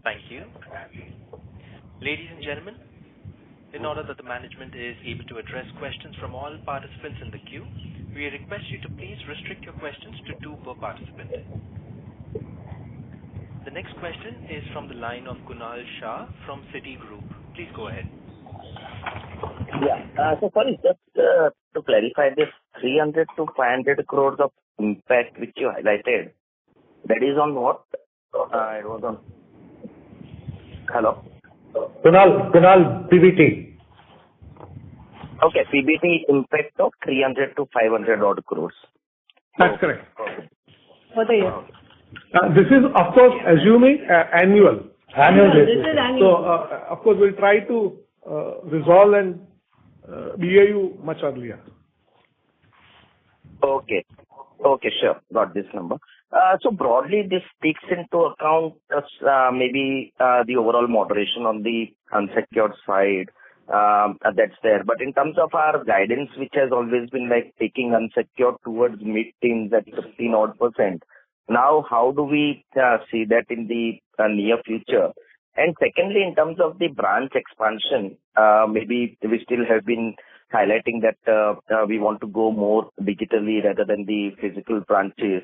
Speaker 1: Thank you. Ladies and gentlemen, in order that the management is able to address questions from all participants in the queue, we request you to please restrict your questions to 2 per participant. The next question is from the line of Kunal Shah from Citigroup. Please go ahead.
Speaker 8: Yeah. So sorry, just to clarify this 300 to 500 crores of impact which you highlighted, that is on what? It was on. Hello?
Speaker 2: Kunal, PBT.
Speaker 8: Okay, PBT impact of 300 to 500 odd crores.
Speaker 3: That's correct.
Speaker 4: For the year.
Speaker 3: This is, of course, assuming annual.
Speaker 2: Annual
Speaker 4: This
Speaker 2: basis.
Speaker 4: is
Speaker 3: So,
Speaker 4: annual.
Speaker 3: of course, we'll try to resolve and BAU much earlier.
Speaker 8: Okay. Okay, sure. Got this number. So broadly, this takes into account maybe the overall moderation on the unsecured side that's there. But in terms of our guidance, which has always been like taking unsecured towards mid-teens at 15 odd %, now how do we see that in the near future? And secondly, in terms of the branch expansion, maybe we still have been highlighting that we want to go more digitally rather than the physical branches.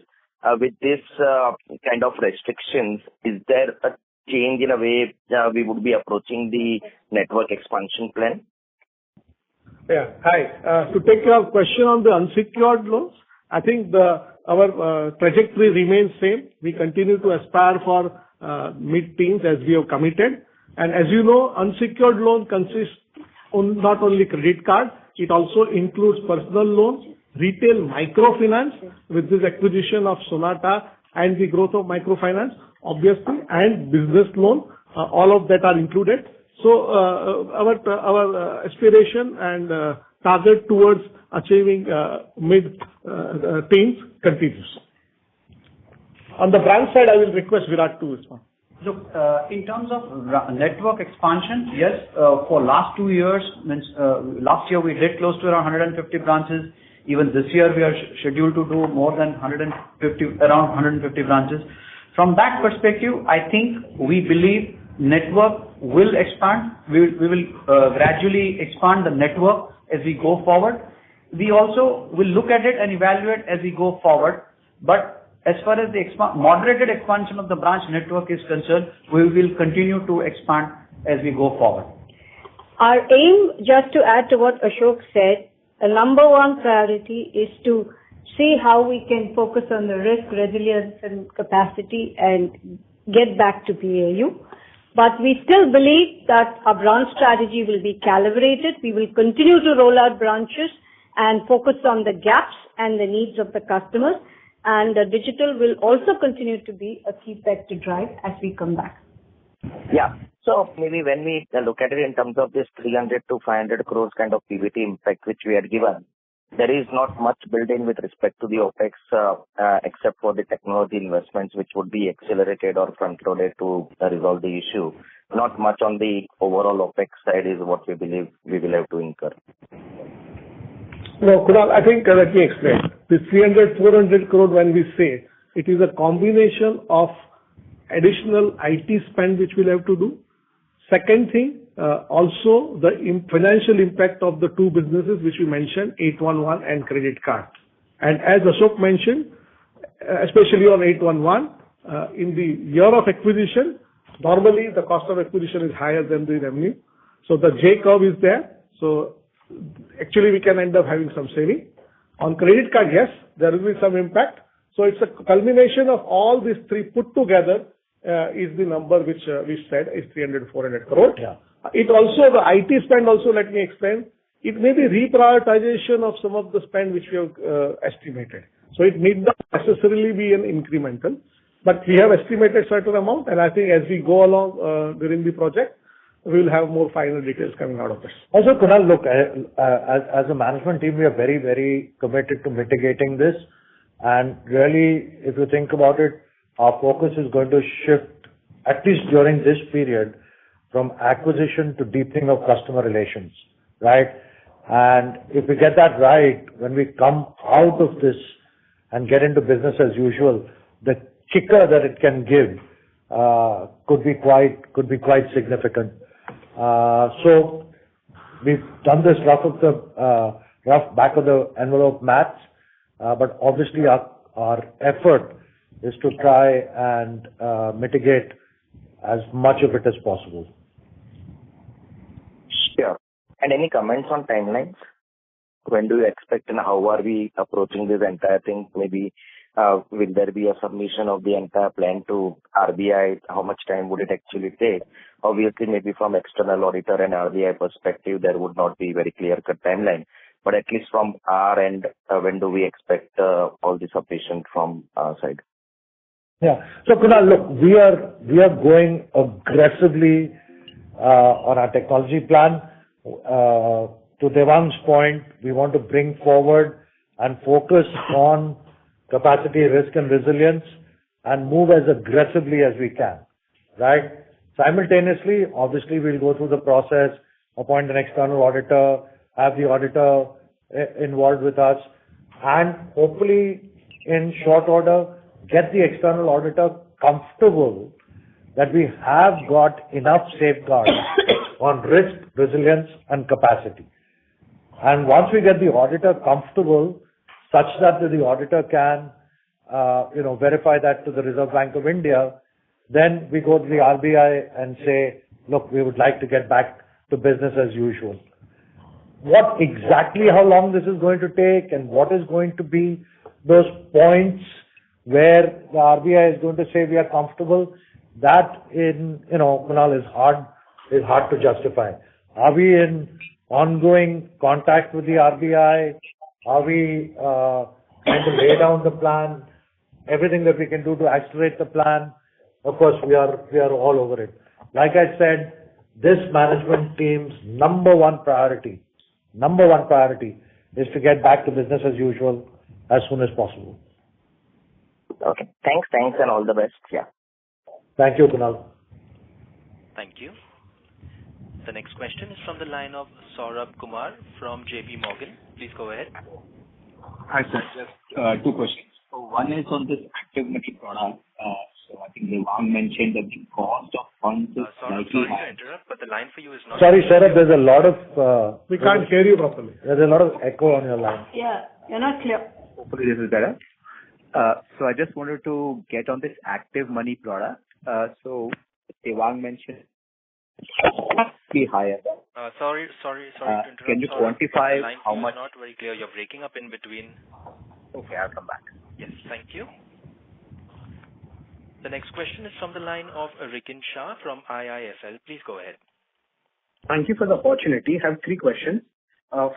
Speaker 8: With this kind of restrictions, is there a change in a way we would be approaching the network expansion plan?
Speaker 3: Yeah. Hi. To take your question on the unsecured loans, I think our trajectory remains same. We continue to aspire for mid-teens as we have committed. And as you know, unsecured loan consists not only credit card, it also includes personal loans, retail microfinance with this acquisition of Sonata and the growth of microfinance, obviously, and business loan. All of that are included. So our aspiration and target towards achieving mid-teens continues. On the branch side, I will request Virat to respond.
Speaker 9: Look, in terms of network expansion, yes, for last 2 years, last year we did close to around 150 branches. Even this year we are scheduled to do more than around 150 branches. From that perspective, I think we believe network will expand. We will gradually expand the network as we go forward. We also will look at it and evaluate as we go forward. But as far as the moderated expansion of the branch network is concerned, we will continue to expand as we go forward.
Speaker 4: Our aim, just to add to what Ashok said, the number one priority is to see how we can focus on the risk, resilience and capacity and get back to BAU. But we still believe that our branch strategy will be calibrated. We will continue to roll out branches and focus on the gaps and the needs of the customers. And digital will also continue to be a key peg to drive as we come back.
Speaker 8: Yeah. So maybe when we look at it in terms of this 300 to 500 crores kind of PBT impact which we had given, there is not much built in with respect to the OPEX except for the technology investments which would be accelerated or front-loaded to resolve the issue. Not much on the overall OPEX side is what we believe we will have to incur.
Speaker 3: No, Kunal, I think let me explain. This 300, 400 crore when we say, it is a combination of additional IT spend which we'll have to do. Second thing, also the financial impact of the two businesses which we mentioned, 811 and credit card. And as Ashok mentioned, especially on 811, in the year of acquisition, normally the cost of acquisition is higher than the revenue. So the J curve is there. So actually we can end up having some saving. On credit card, yes, there will be some impact. So it's a culmination of all these three put together is the number which we said is 300, 400 crore.
Speaker 2: Yeah.
Speaker 3: It also, the IT spend also, let me explain, it may be reprioritization of some of the spend which we have estimated. So it need not necessarily be an incremental, but we have estimated certain amount, and I think as we go along during the project, we will have more final details coming out of this.
Speaker 2: Also, Kunal, look, as a management team, we are very, very committed to mitigating this. And really, if you think about it, our focus is going to shift, at least during this period, from acquisition to deepening of customer relations, right? And if we get that right, when we come out of this and get into business as usual, the kicker that it can give could be quite significant. So we've done this rough back of the envelope maths, but obviously our effort is to try and mitigate as much of it as possible.
Speaker 8: Sure. And any comments on timelines? When do you expect and how are we approaching this entire thing? Maybe Will there be a submission of the entire plan to RBI? How much time would it actually take? Obviously, maybe from external auditor and RBI perspective, there would not be very clear-cut timeline. But at least from our end, when do we expect all the submission from our side?
Speaker 2: Yeah. So Kunal, look, we are going aggressively on our technology plan. To Devang's point, we want to bring forward and focus on capacity, risk, and resilience, and move as aggressively as we can, right? Simultaneously, obviously, we'll go through the process, appoint an external auditor, have the auditor involved with us, and hopefully, in short order, get the external auditor comfortable that we have got enough safeguards on risk, resilience, and capacity. And once we get the auditor comfortable, such that the auditor can, verify that to the Reserve Bank of India, then we go to the RBI and say, look, we would like to get back to business as usual. What exactly, how long this is going to take, and what is going to be those points where the RBI is going to say we are comfortable, that Kunal, is hard to justify. Are we in ongoing contact with the RBI? Are we trying to lay down the plan? Everything that we can do to accelerate the plan? Of course, we are all over it. Like I said, this management team's number one priority is to get back to business as usual as soon as possible.
Speaker 8: Okay. Thanks, and all the best. Yeah.
Speaker 2: Thank you, Kunal.
Speaker 1: Thank you. The next question is from the line of Saurabh Kumar from JP Morgan. Please go ahead.
Speaker 10: Hi, sir. Just two questions. So one is on this active money product. So I think Devang mentioned that the cost of funds is
Speaker 1: sorry to interrupt, but the line for you is not...
Speaker 2: Sorry, Saurabh, there's a lot of...
Speaker 3: we can't hear you properly.
Speaker 2: There's a lot of echo on your line.
Speaker 4: Yeah, you're not clear.
Speaker 10: Hopefully this is better. So I just wanted to get on this active money product. So Devang mentioned be higher.
Speaker 1: Sorry to interrupt.
Speaker 10: Can you quantify how much?
Speaker 1: The line is not very clear. You're breaking up in between.
Speaker 10: Okay, I'll come back.
Speaker 1: Yes, thank you. The next question is from the line of Rikin Shah from IIFL. Please go ahead.
Speaker 11: Thank you for the opportunity. I have three questions.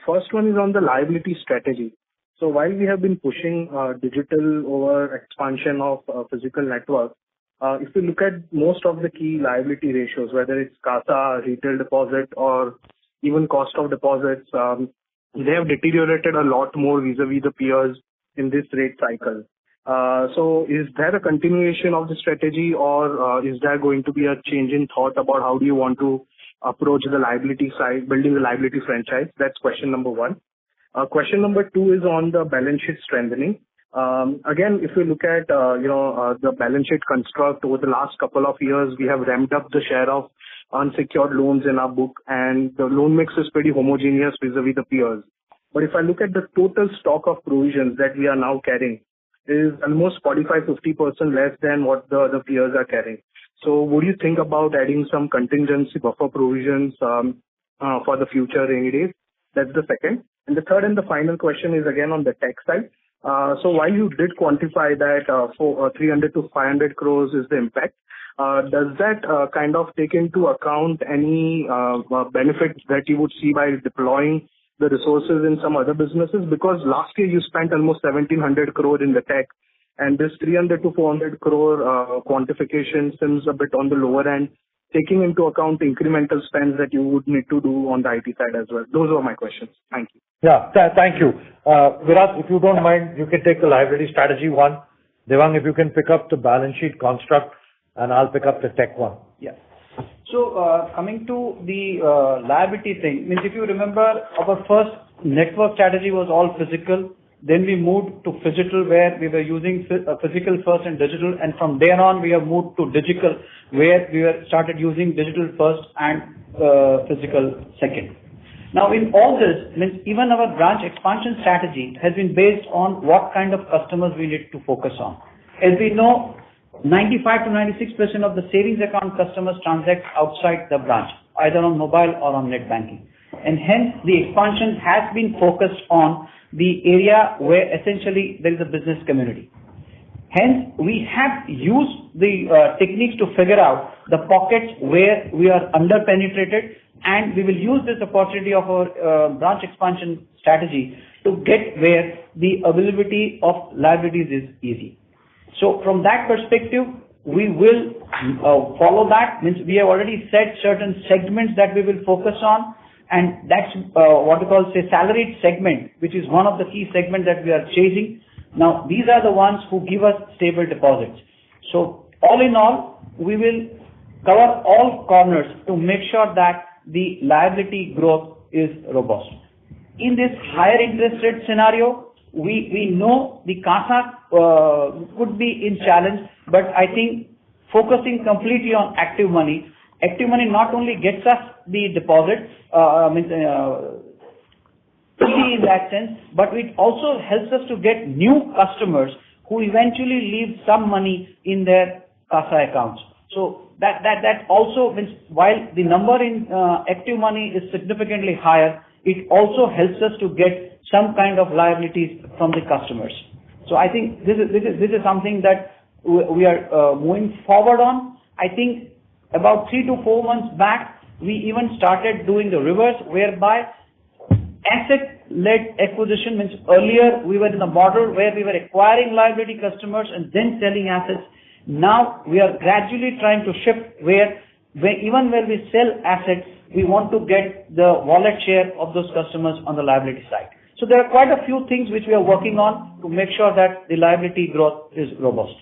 Speaker 11: First one is on the liability strategy. So while we have been pushing digital over expansion of physical network, if you look at most of the key liability ratios, whether it's CASA, retail deposit, or even cost of deposits, they have deteriorated a lot more vis-a-vis the peers in this rate cycle. So is there a continuation of the strategy, or is there going to be a change in thought about how do you want to approach the liability side, building the liability franchise? That's question number one. Question number two is on the balance sheet strengthening. Again, if we look at the balance sheet construct over the last couple of years, we have ramped up the share of unsecured loans in our book, and the loan mix is pretty homogeneous vis-a-vis the peers. But if I look at the total stock of provisions that we are now carrying, it is almost 45-50% less than what the peers are carrying. So would you think about adding some contingency buffer provisions for the future rainy days? That's the second. And the third and the final question is again on the tech side. So while you did quantify that for 300 to 500 crores is the impact, does that kind of take into account any benefits that you would see by deploying the resources in some other businesses? Because last year you spent almost 1,700 crore in the tech, and this 300 to 400 crore quantification seems a bit on the lower end, taking into account incremental spends that you would need to do on the IT side as well. Those are my questions. Thank you.
Speaker 2: Yeah, thank you. Virat, if you don't mind, you can take the liability strategy one. Devang, if you can pick up the balance sheet construct, and I'll pick up the tech one.
Speaker 9: Yeah. So, coming to the liability thing, means if you remember, our first network strategy was all physical. Then we moved to physical, where we were using physical first and digital, and from there on we have moved to digital, where we started using digital first and physical second. Now, in all this, means even our branch expansion strategy has been based on what kind of customers we need to focus on. As we know, 95 to 96% of the savings account customers transact outside the branch, either on mobile or on net banking. And hence, the expansion has been focused on the area where essentially there is a business community. Hence, we have used the techniques to figure out the pockets where we are under-penetrated, and we will use this opportunity of our branch expansion strategy to get where the availability of liabilities is easy. So from that perspective, we will follow that. Means we have already set certain segments that we will focus on, and that's what we call, say, salaried segment, which is one of the key segments that we are chasing. Now, these are the ones who give us stable deposits. So all in all, we will cover all corners to make sure that the liability growth is robust. In this higher interest rate scenario, we know the CASA could be in challenge, but I think focusing completely on active money not only gets us the deposit, in that sense, but it also helps us to get new customers who eventually leave some money in their CASA accounts. So that also means while the number in active money is significantly higher, it also helps us to get some kind of liabilities from the customers. So I think this is something that we are moving forward on. I think about 3 to 4 months back, we even started doing the reverse, whereby asset-led acquisition means earlier we were in a model where we were acquiring liability customers and then selling assets. Now we are gradually trying to shift where even when we sell assets, we want to get the wallet share of those customers on the liability side. So there are quite a few things which we are working on to make sure that the liability growth is robust.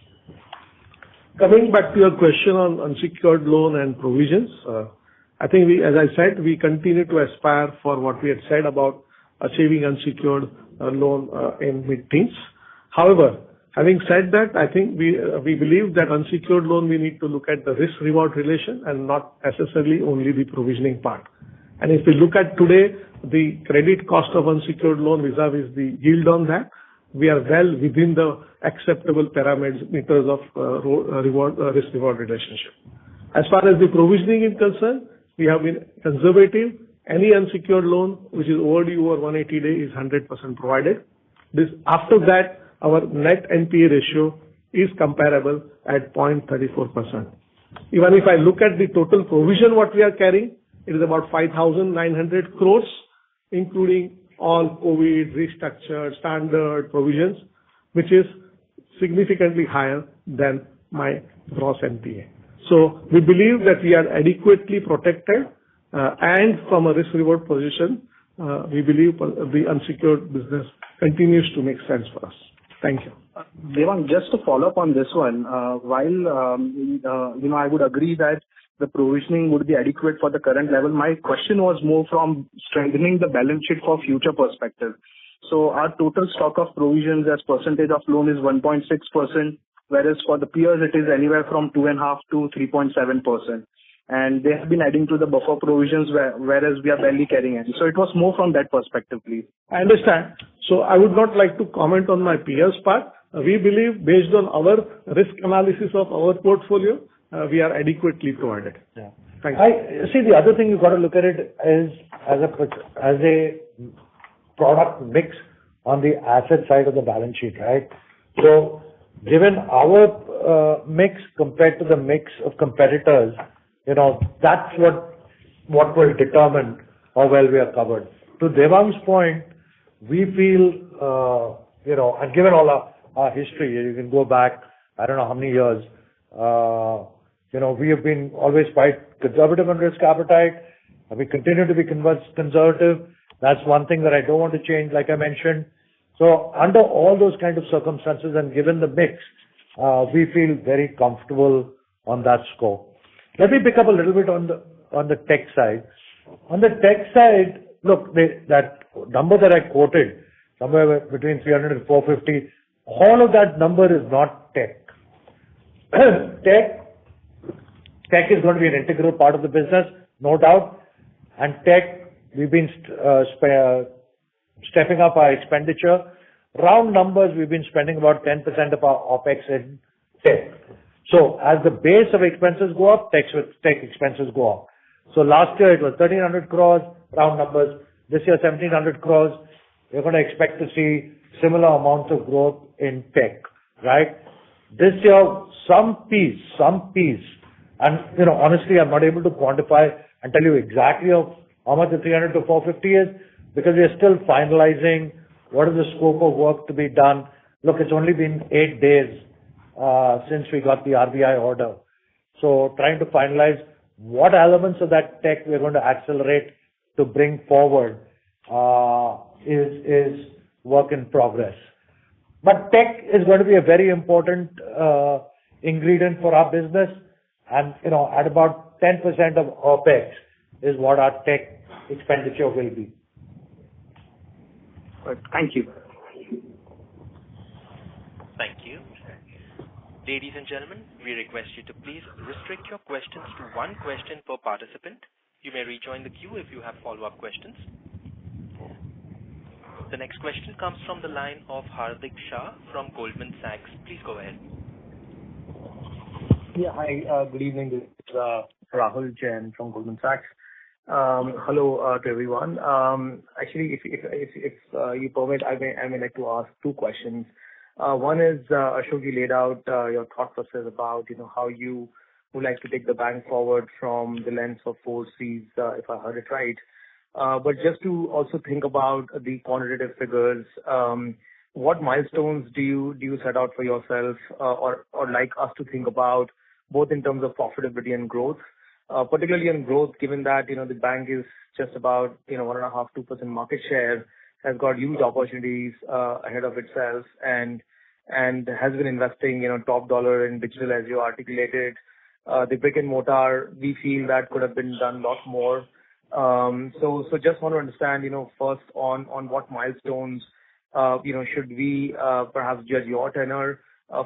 Speaker 3: Coming back to your question on unsecured loan and provisions, I think as I said, we continue to aspire for what we had said about achieving unsecured loan in mid-teens. However, having said that, I think we believe that unsecured loan, we need to look at the risk-reward relation and not necessarily only the provisioning part. And if we look at today, the credit cost of unsecured loan vis-a-vis the yield on that, we are well within the acceptable parameters of risk-reward relationship. As far as the provisioning is concerned, we have been conservative. Any unsecured loan which is overdue over 180 days is 100% provided. After that, our net NPA ratio is comparable at 0.34%. Even if I look at the total provision what we are carrying, it is about 5,900 crores, including all COVID, restructured, standard provisions, which is significantly higher than my gross NPA. So we believe that we are adequately protected, and from a risk-reward position, we believe the unsecured business continues to make sense for us. Thank you.
Speaker 11: Devang, just to follow up on this one, while I would agree that the provisioning would be adequate for the current level, my question was more from strengthening the balance sheet for future perspective. So our total stock of provisions as percentage of loan is 1.6%, whereas for the peers it is anywhere from 2.5% to 3.7%. And they have been adding to the buffer provisions, whereas we are barely carrying any. So it was more from that perspective, please.
Speaker 3: I understand. So I would not like to comment on my peers' part. We believe, based on our risk analysis of our portfolio, we are adequately provided.
Speaker 2: Yeah.
Speaker 3: Thank you.
Speaker 2: See, the other thing you've got to look at it is as a product mix on the asset side of the balance sheet, right? So given our mix compared to the mix of competitors, that's what will determine how well we are covered. To Devang's point, we feel, and given all our history, you can go back, I don't know how many years, we have been always quite conservative on risk appetite, and we continue to be conservative. That's one thing that I don't want to change, like I mentioned. So under all those kind of circumstances and given the mix, we feel very comfortable on that score. Let me pick up a little bit on the tech side. On the tech side, look, that number that I quoted, somewhere between 300 and 450, all of that number is not tech. Tech is going to be an integral part of the business, no doubt. And tech, we've been stepping up our expenditure. Round numbers, we've been spending about 10% of our OPEX in tech. So as the base of expenses go up, tech expenses go up. So last year it was 1,300 crores, round numbers. This year 1,700 crores. We're going to expect to see similar amounts of growth in tech, right? This year, some piece, and, honestly, I'm not able to quantify and tell you exactly of how much the 300 to 450 is, because we are still finalizing what is the scope of work to be done. Look, it's only been 8 days since we got the RBI order. So trying to finalize what elements of that tech we're going to accelerate to bring forward is work in progress. But tech is going to be a very important ingredient for our business, and at about 10% of OPEX is what our tech expenditure will be.
Speaker 11: Right. Thank you.
Speaker 1: Thank you. Ladies and gentlemen, we request you to please restrict your questions to one question per participant. You may rejoin the queue if you have follow-up questions. The next question comes from the line of Hardik Shah from Goldman Sachs. Please go ahead.
Speaker 12: Yeah, hi. Good evening. This is Rahul Jain from Goldman Sachs. Hello to everyone. Actually, if you permit, I may like to ask two questions. One is, Ashok, you laid out your thought process about how you would like to take the bank forward from the lens of 4 Cs, if I heard it right. But just to also think about the quantitative figures, what milestones do you set out for yourself, or like us to think about, both in terms of profitability and growth? Particularly in growth, given that the bank is just about 1.5-2% market share, has got huge opportunities ahead of itself, and has been investing top dollar in digital, as you articulated. The brick and mortar, we feel that could have been done a lot more. So just want to understand, first on what milestones should we perhaps judge your tenor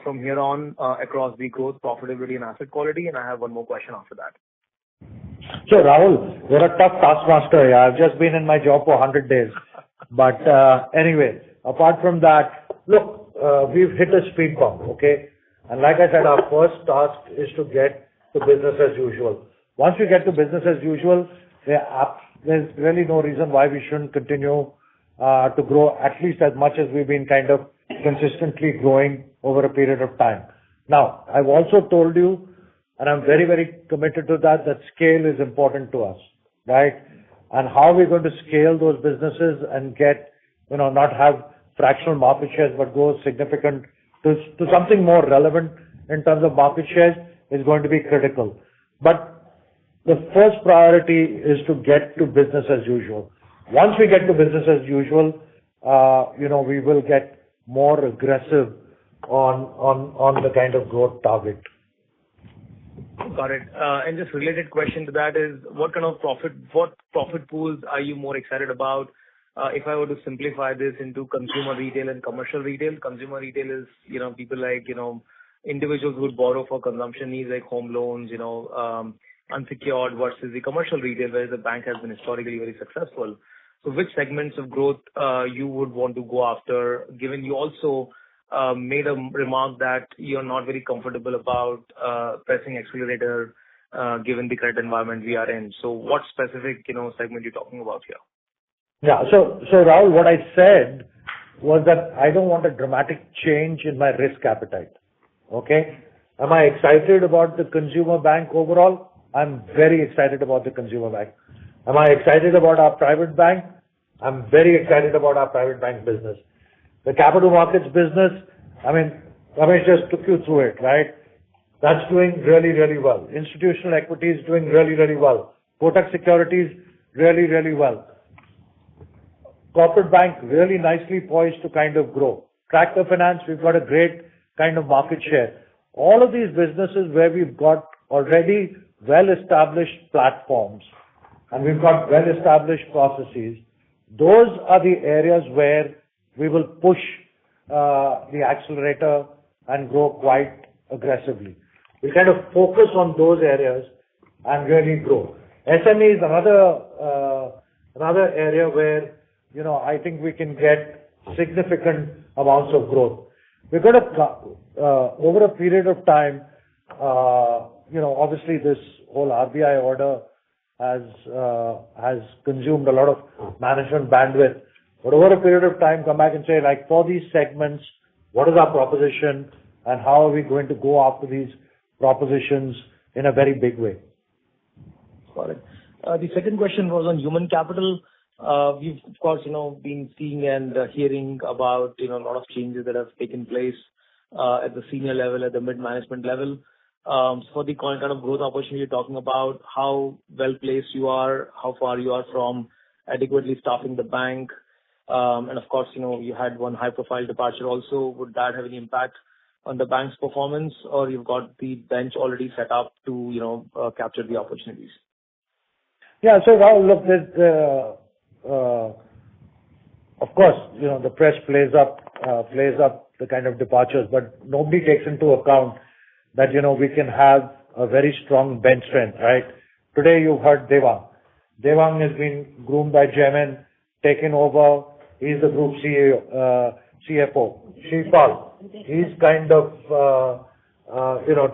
Speaker 12: from here on across the growth, profitability, and asset quality? And I have one more question after that.
Speaker 2: So, Rahul, you're a tough taskmaster here. I've just been in my job for 100 days. But anyway, apart from that, look, we've hit a speed bump, okay? And like I said, our first task is to get to business as usual. Once we get to business as usual, there's really no reason why we shouldn't continue to grow at least as much as we've been kind of consistently growing over a period of time. Now, I've also told you, and I'm very, very committed to that scale is important to us, right? And how we're going to scale those businesses and get, not have fractional market shares, but go significant to something more relevant in terms of market shares is going to be critical. But the first priority is to get to business as usual. Once we get to business as usual, we will get more aggressive on the kind of growth target.
Speaker 12: Got it. And just related question to that is, what profit pools are you more excited about? If I were to simplify this into consumer retail and commercial retail, consumer retail is, people like, individuals who would borrow for consumption needs like home loans, unsecured, versus the commercial retail where the bank has been historically very successful. So which segments of growth you would want to go after, given you also made a remark that you're not very comfortable about pressing accelerator given the current environment we are in. So what specific segment you're talking about here?
Speaker 2: Yeah. So Rahul, what I said was that I don't want a dramatic change in my risk appetite. Okay? Am I excited about the consumer bank overall? I'm very excited about the consumer bank. Am I excited about our private bank? I'm very excited about our private bank business. The capital markets business, Ramesh just took you through it, right? That's doing really, really well. Institutional equity is doing really, really well. Kotak Securities, really, really well. Corporate bank, really nicely poised to kind of grow. Tractor finance, we've got a great kind of market share. All of these businesses where we've got already well-established platforms and we've got well-established processes, those are the areas where we will push the accelerator and grow quite aggressively. We kind of focus on those areas and really grow. SME is another area where, I think we can get significant amounts of growth. We're going to, over a period of time, obviously this whole RBI order has consumed a lot of management bandwidth. But over a period of time, come back and say, like, for these segments, what is our proposition? and how are we going to go after these propositions in a very big way.
Speaker 13: Got it. The second question was on human capital. We've, of course, been seeing and hearing about, a lot of changes that have taken place at the senior level, at the mid-management level. For the kind of growth opportunity you're talking about, how well-placed you are, how far you are from adequately staffing the bank. And of course, you had one high-profile departure also. Would that have any impact on the bank's performance, or you've got the bench already set up to, capture the opportunities?
Speaker 2: Yeah. So Rahul, look, of course, the press plays up the kind of departures, but nobody takes into account that, we can have a very strong bench strength, right? Today you've heard Devang. Devang has been groomed by Jaimin, taken over. He's the group CEO, CFO. Shreepal, he's kind of,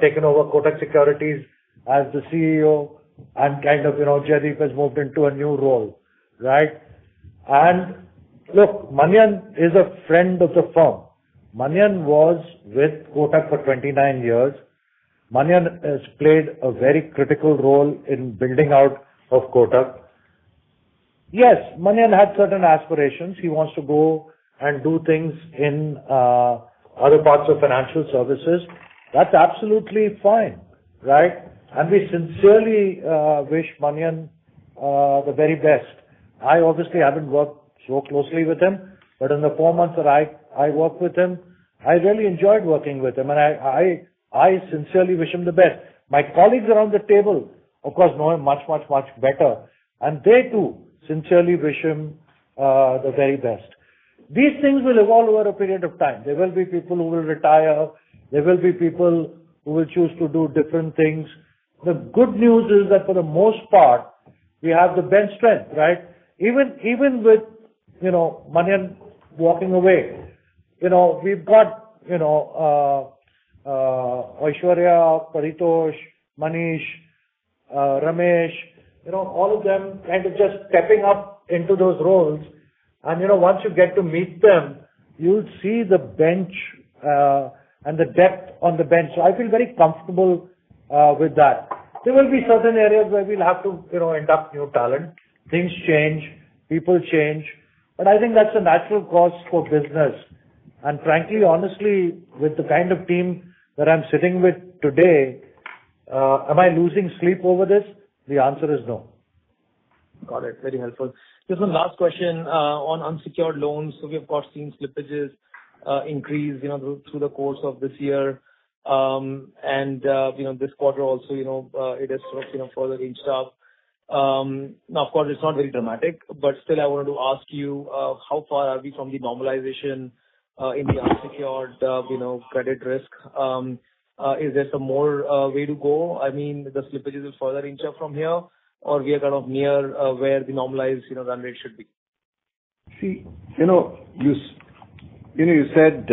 Speaker 2: taken over Kotak Securities as the CEO, and kind of, Jaideep has moved into a new role, right? And look, Manian is a friend of the firm. Manian was with Kotak for 29 years. Manian has played a very critical role in building out of Kotak. Yes, Manian had certain aspirations. He wants to go and do things in other parts of financial services. That's absolutely fine, right? And we sincerely wish Manian the very best. I obviously haven't worked so closely with him, but in the 4 months that I worked with him, I really enjoyed working with him, and I sincerely wish him the best. My colleagues around the table, of course, know him much, much, much better, and they too sincerely wish him the very best. These things will evolve over a period of time. There will be people who will retire. There will be people who will choose to do different things. The good news is that for the most part, we have the bench strength, right? Even with, Manian walking away, we've got, Aishwarya, Paritosh, Manish, Ramesh, all of them kind of just stepping up into those roles. And, once you get to meet them, you'll see the bench and the depth on the bench. So I feel very comfortable with that. There will be certain areas where we'll have to, induct new talent. Things change, people change. But I think that's a natural course for business. And frankly, honestly, with the kind of team that I'm sitting with today, am I losing sleep over this? The answer is no.
Speaker 13: Got it. Very helpful. Just one last question on unsecured loans. So we have, of course, seen slippages increase, through the course of this year. And this quarter also, it has sort of, further inched up. Now, of course, it's not very dramatic, but still I wanted to ask you, how far are we from the normalization in the unsecured, credit risk? Is there some more way to go? I mean, the slippages will further inch up from here, or we are kind of near where the normalized, run rate should be?
Speaker 14: See, you said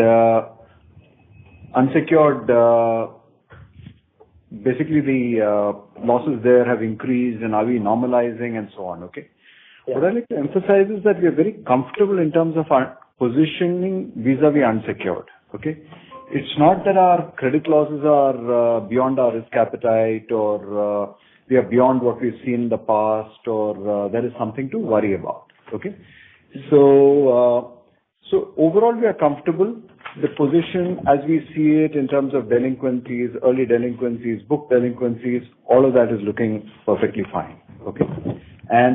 Speaker 14: unsecured, basically the losses there have increased, and are we normalizing and so on, okay? Yeah. What I'd like to emphasize is that we are very comfortable in terms of our positioning vis-a-vis unsecured, okay? It's not that our credit losses are beyond our risk appetite, or we are beyond what we've seen in the past, or there is something to worry about, okay? So overall we are comfortable. The position as we see it in terms of delinquencies, early delinquencies, book delinquencies, all of that is looking perfectly fine, okay?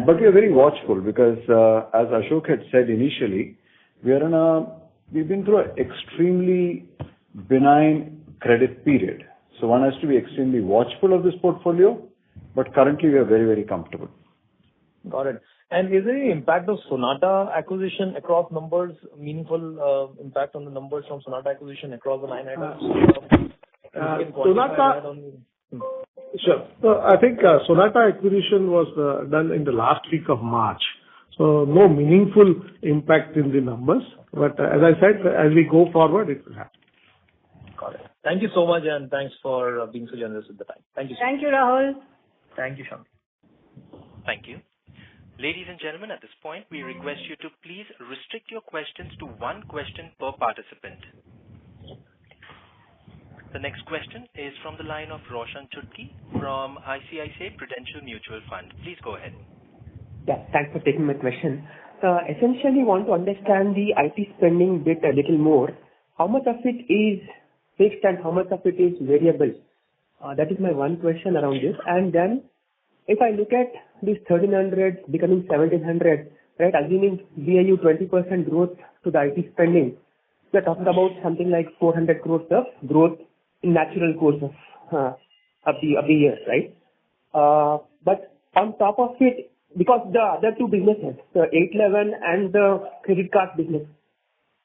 Speaker 14: But we are very watchful because, as Ashok had said initially, we've been through an extremely benign credit period. So one has to be extremely watchful of this portfolio, but currently we are very, very comfortable.
Speaker 13: Got it. And is there any impact of Sonata acquisition across numbers, meaningful impact on the numbers from Sonata acquisition across the line items?
Speaker 3: Sonata, sure. So I think Sonata acquisition was done in the last week of March. So no meaningful impact in the numbers. But as I said, as we go forward, it will happen.
Speaker 13: Got it. Thank you so much, and thanks for being so generous with the time. Thank you.
Speaker 4: Thank you, Rahul.
Speaker 13: Thank you, Shyam.
Speaker 1: Thank you. Ladies and gentlemen, at this point, we request you to please restrict your questions to one question per participant. The next question is from the line of Roshan Chutki from ICICI Prudential Mutual Fund. Please go ahead.
Speaker 15: Yeah, thanks for taking my question. Essentially want to understand the IT spending bit a little more. How much of it is fixed and how much of it is variable? That is my one question around this. And then if I look at this 1,300 becoming 1,700, right, assuming BAU 20% growth to the IT spending, we're talking about something like 400 crores of growth in natural course of the year, right? But on top of it, because the other two businesses, the 811 and the credit card business,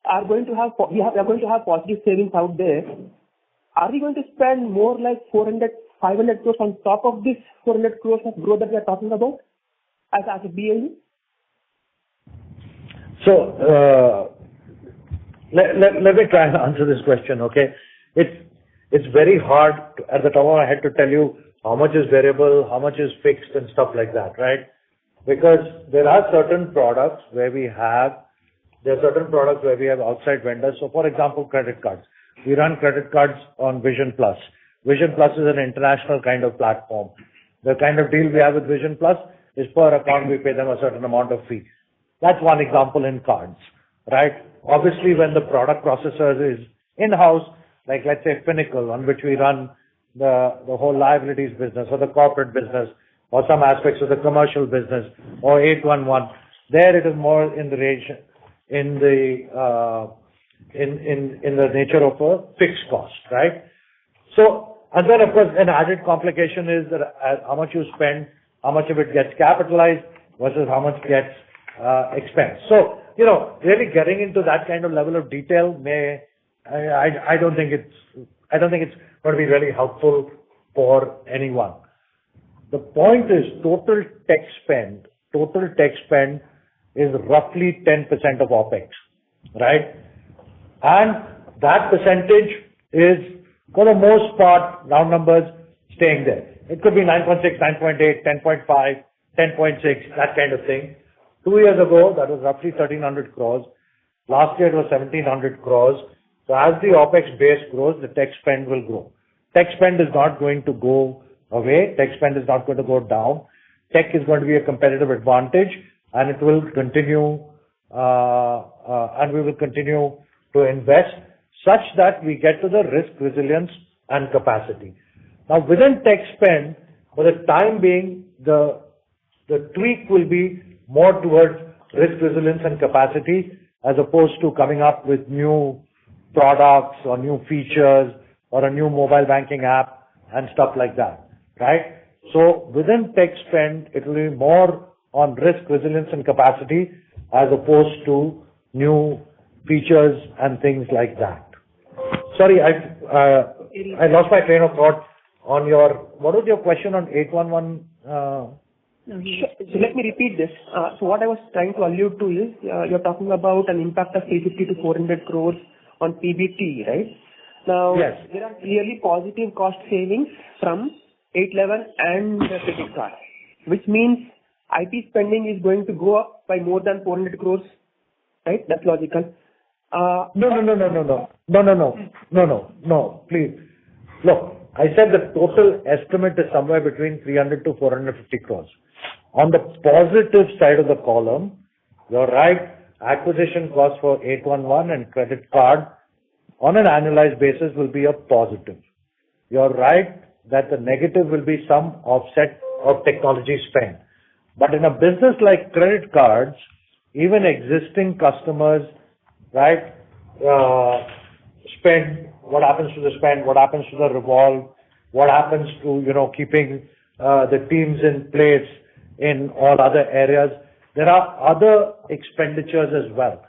Speaker 15: are going to have positive savings out there. Are we going to spend more like 400, 500 crores on top of this 400 crores of growth that we are talking about as a BAU?
Speaker 2: So, let me try and answer this question, okay? It's very hard at the top of my head to tell you how much is variable, how much is fixed and stuff like that, right? Because there are certain products where we have outside vendors. So for example, credit cards. We run credit cards on Vision Plus. Vision Plus is an international kind of platform. The kind of deal we have with Vision Plus is per account we pay them a certain amount of fee. That's one example in cards, right? Obviously, when the product processor is in-house, like let's say Pinnacle, on which we run the whole liabilities business or the corporate business or some aspects of the commercial business or 811, there it is more in the range, in the nature of a fixed cost, right? So, and then of course an added complication is that how much you spend, how much of it gets capitalized versus how much gets expensed. So, really getting into that kind of level of detail I don't think it's going to be really helpful for anyone. The point is total tech spend is roughly 10% of OpEx, right? And that percentage is, for the most part, round numbers, staying there. It could be 9.6, 9.8, 10.5, 10.6, that kind of thing. 2 years ago, that was roughly 1,300 crores. Last year, it was 1,700 crores. So as the OpEx base grows, the tech spend will grow. Tech spend is not going to go away. Tech spend is not going to go down. Tech is going to be a competitive advantage, and it will continue, and we will continue to invest such that we get to the risk resilience and capacity. Now, within tech spend, for the time being, the tweak will be more towards risk resilience and capacity as opposed to coming up with new products or new features or a new mobile banking app and stuff like that, right? So within tech spend, it will be more on risk resilience and capacity as opposed to new features and things like that. Sorry, I lost my train of thought on what was your question on 811?
Speaker 15: So let me repeat this. So what I was trying to allude to is, you're talking about an impact of 350 to 400 crores on PBT, right? Now, yes. There are clearly positive cost savings from 811 and the credit card, which means IT spending is going to go up by more than 400 crores, right? That's logical. No, please. Look, I said the total estimate is somewhere between 300 to 450 crores. On the positive side of the column, you're right, acquisition cost for 811 and credit card on an annualized basis will be a positive. You're right that the negative will be some offset of technology spend. But in a business like credit cards, even existing customers, right, spend, what happens to the spend, what happens to the revolve, what happens to, keeping the teams in place in all other areas. There are other expenditures as well.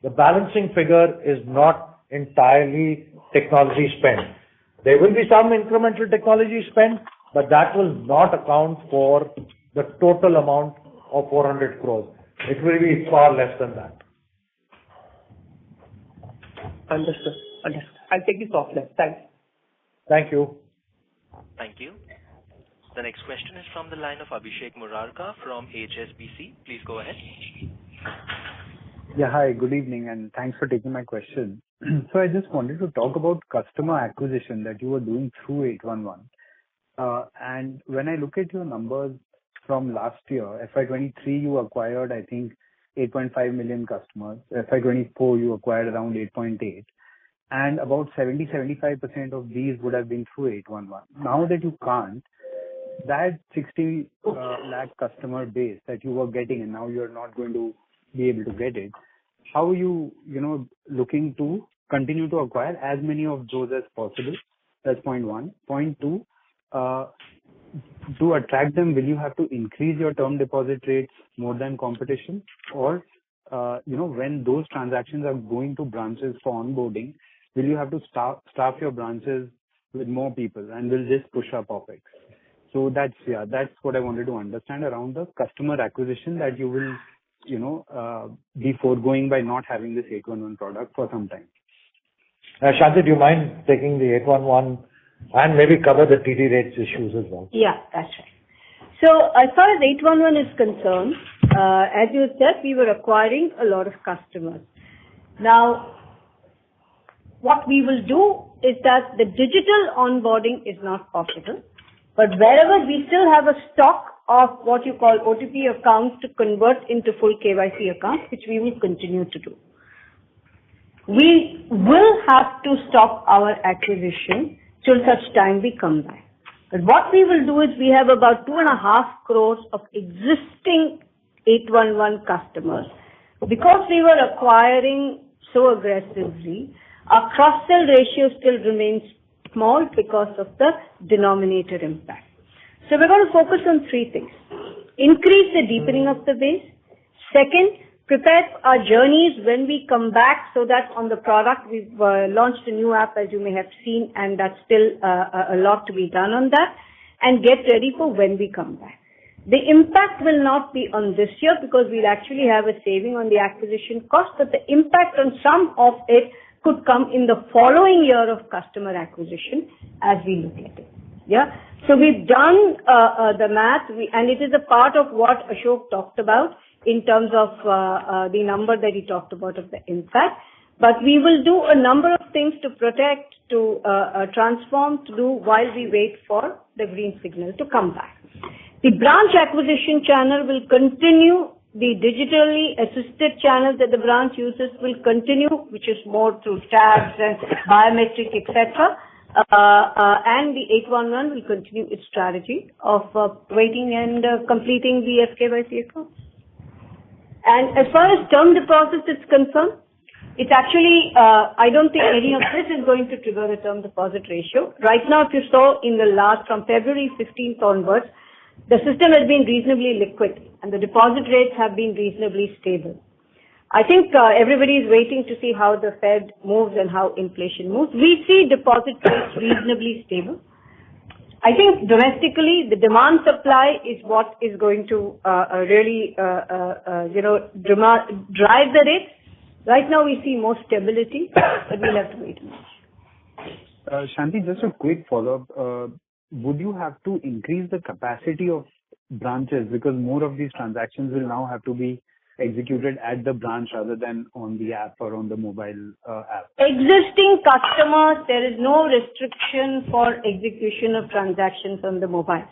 Speaker 15: The balancing figure is not entirely technology spend. There will be some incremental technology spend, but that will not account for the total amount of 400 crores. It will be far less than that. Understood. I'll take this offline. Thanks.
Speaker 2: Thank you.
Speaker 1: Thank you. The next question is from the line of Abhishek Murarka from HSBC. Please go ahead.
Speaker 16: Yeah, hi, good evening, and thanks for taking my question. So I just wanted to talk about customer acquisition that you were doing through 811. And when I look at your numbers from last year, FY23, you acquired, I think, 8.5 million customers. FY24, you acquired around 8.8. And about 70-75% of these would have been through 811. Now that you can't, that 60 lakh customer base that you were getting and now you're not going to be able to get it, how are you, looking to continue to acquire as many of those as possible? That's point one. Point two, to attract them, will you have to increase your term deposit rates more than competition? Or, when those transactions are going to branches for onboarding, will you have to staff your branches with more people, and will this push up OpEx? So that's what I wanted to understand around the customer acquisition that you will, be foregoing by not having this 811 product for some time.
Speaker 2: Shanti, do you mind taking the 811 and maybe cover the TD rates issues as well?
Speaker 4: Yeah, that's right. So as far as 811 is concerned, as you said, we were acquiring a lot of customers. Now, what we will do is that the digital onboarding is not possible, but wherever we still have a stock of what you call OTP accounts to convert into full KYC accounts, which we will continue to do. We will have to stop our acquisition till such time we come back. But what we will do is we have about 2.5 crores of existing 811 customers. Because we were acquiring so aggressively, our cross-sell ratio still remains small because of the denominator impact. So we're going to focus on 3 things. Increase the deepening of the base. Second, prepare our journeys when we come back so that on the product, we've launched a new app, as you may have seen, and that's still a lot to be done on that, and get ready for when we come back. The impact will not be on this year because we'll actually have a saving on the acquisition cost, but the impact on some of it could come in the following year of customer acquisition as we look at it. Yeah. So we've done the math, and it is a part of what Ashok talked about in terms of the number that he talked about of the impact. But we will do a number of things to protect, to transform, to do while we wait for the green signal to come back. The branch acquisition channel will continue. The digitally assisted channels that the branch uses will continue, which is more through tabs and biometric, etc. And the 811 will continue its strategy of waiting and completing the FKYC accounts. And as far as term deposits is concerned, it's actually, I don't think any of this is going to trigger the term deposit ratio. Right now, if you saw in the from February 15th onwards, the system has been reasonably liquid and the deposit rates have been reasonably stable. I think everybody is waiting to see how the Fed moves and how inflation moves. We see deposit rates reasonably stable. I think domestically, the demand supply is what is going to really, drive the rates. Right now, we see more stability, but we'll have to wait and watch.
Speaker 16: Shanti, just a quick follow-up. Would you have to increase the capacity of branches because more of these transactions will now have to be executed at the branch rather than on the app or on the mobile app?
Speaker 4: Existing customers, there is no restriction for execution of transactions on the mobile.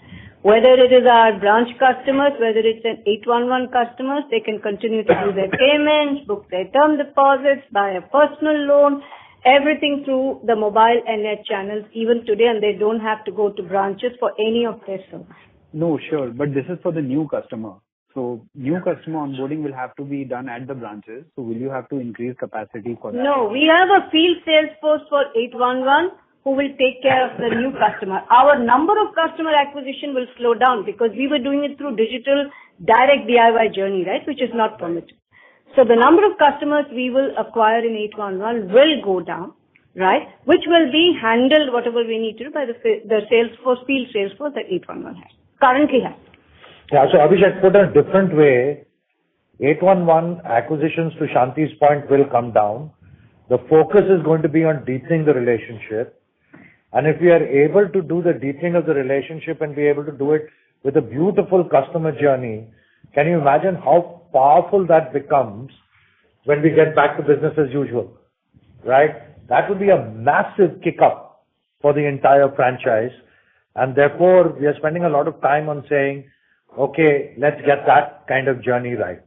Speaker 4: Whether it is our branch customers, whether it's an 811 customers, they can continue to do their payments, book their term deposits, buy a personal loan, everything through the mobile and net channels even today, and they don't have to go to branches for any of their services.
Speaker 16: No, sure. But this is for the new customer. So new customer onboarding will have to be done at the branches. So will you have to increase capacity for that?
Speaker 4: No, we have a field sales force for 811 who will take care of the new customer. Our number of customer acquisition will slow down because we were doing it through digital direct DIY journey, right, which is not permitted. So the number of customers we will acquire in 811 will go down, right, which will be handled whatever we need to do by the sales force, field sales force that 811 currently has.
Speaker 2: Yeah, so Abhishek, put a different way, 811 acquisitions, to Shanti's point, will come down. The focus is going to be on deepening the relationship. And if we are able to do the deepening of the relationship and be able to do it with a beautiful customer journey, can you imagine how powerful that becomes when we get back to business as usual, right? That would be a massive kick up for the entire franchise. And therefore, we are spending a lot of time on saying, okay, let's get that kind of journey right.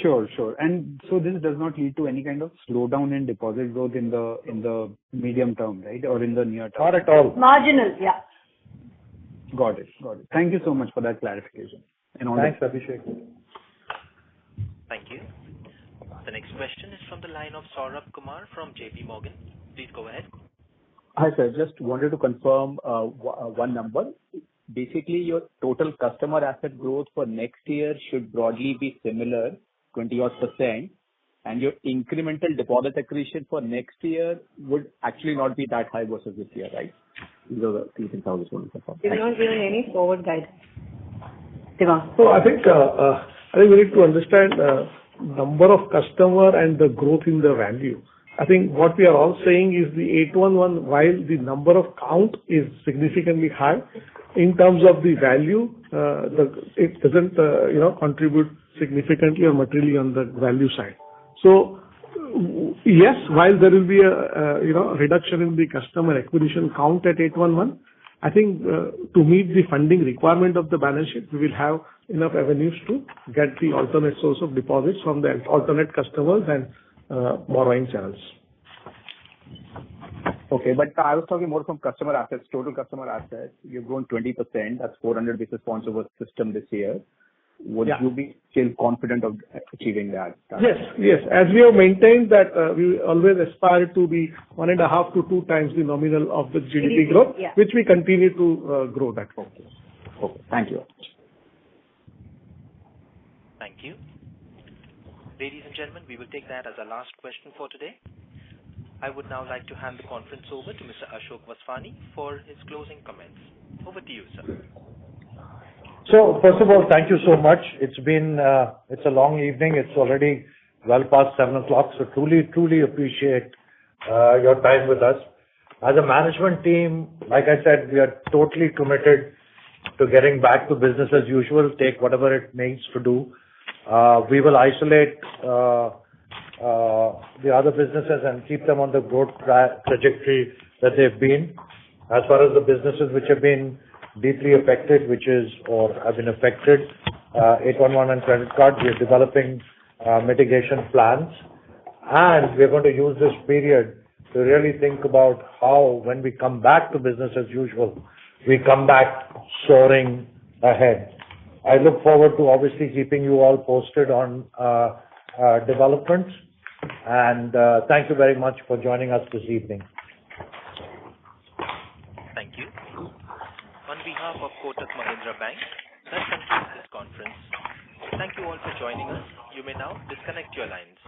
Speaker 16: Sure. And so this does not lead to any kind of slowdown in deposit growth in the medium term, right? Or in the near term?
Speaker 2: Not at all.
Speaker 4: Marginal, yeah.
Speaker 16: Got it. Thank you so much for that clarification. And all
Speaker 2: Thanks, Abhishek.
Speaker 1: Thank you. The next question is from the line of Saurabh Kumar from JP Morgan. Please go ahead.
Speaker 10: Hi, sir. Just wanted to confirm one number. Basically, your total customer asset growth for next year should broadly be similar, 20-odd%, and your incremental deposit accretion for next year would actually not be that high versus this year, right? These are the three things I was wanting to confirm.
Speaker 4: We've not given any forward guidance. Devang.
Speaker 3: So I think we need to understand number of customer and the growth in the value. I think what we are all saying is the 811, while the number of count is significantly high, in terms of the value, it doesn't, contribute significantly or materially on the value side. So, yes, while there will be a reduction in the customer acquisition count at 811, I think to meet the funding requirement of the balance sheet, we will have enough avenues to get the alternate source of deposits from the alternate customers and borrowing channels.
Speaker 10: Okay, but I was talking more from customer assets, total customer assets. You've grown 20%. That's 400 basis points over system this year. Would you be still confident of achieving that?
Speaker 3: Yes. As we have maintained that we always aspire to be 1.5 to 2 times the nominal of the GDP growth, which we continue to grow that.
Speaker 10: Okay. Thank you.
Speaker 1: Thank you. Ladies and gentlemen, we will take that as our last question for today. I would now like to hand the conference over to Mr. Ashok Vaswani for his closing comments. Over to you, sir.
Speaker 2: So, first of all, thank you so much. It's a long evening. It's already well past 7 o'clock. So truly appreciate your time with us. As a management team, like I said, we are totally committed to getting back to business as usual, take whatever it needs to do. We will isolate the other businesses and keep them on the growth trajectory that they've been. As far as the businesses which have been deeply affected, have been affected, 811 and credit card, we are developing mitigation plans. And we're going to use this period to really think about how, when we come back to business as usual, we come back soaring ahead. I look forward to obviously keeping you all posted on developments. And thank you very much for joining us this evening.
Speaker 1: Thank you. On behalf of Kotak Mahindra Bank, that concludes this conference. Thank you all for joining us. You may now disconnect your lines.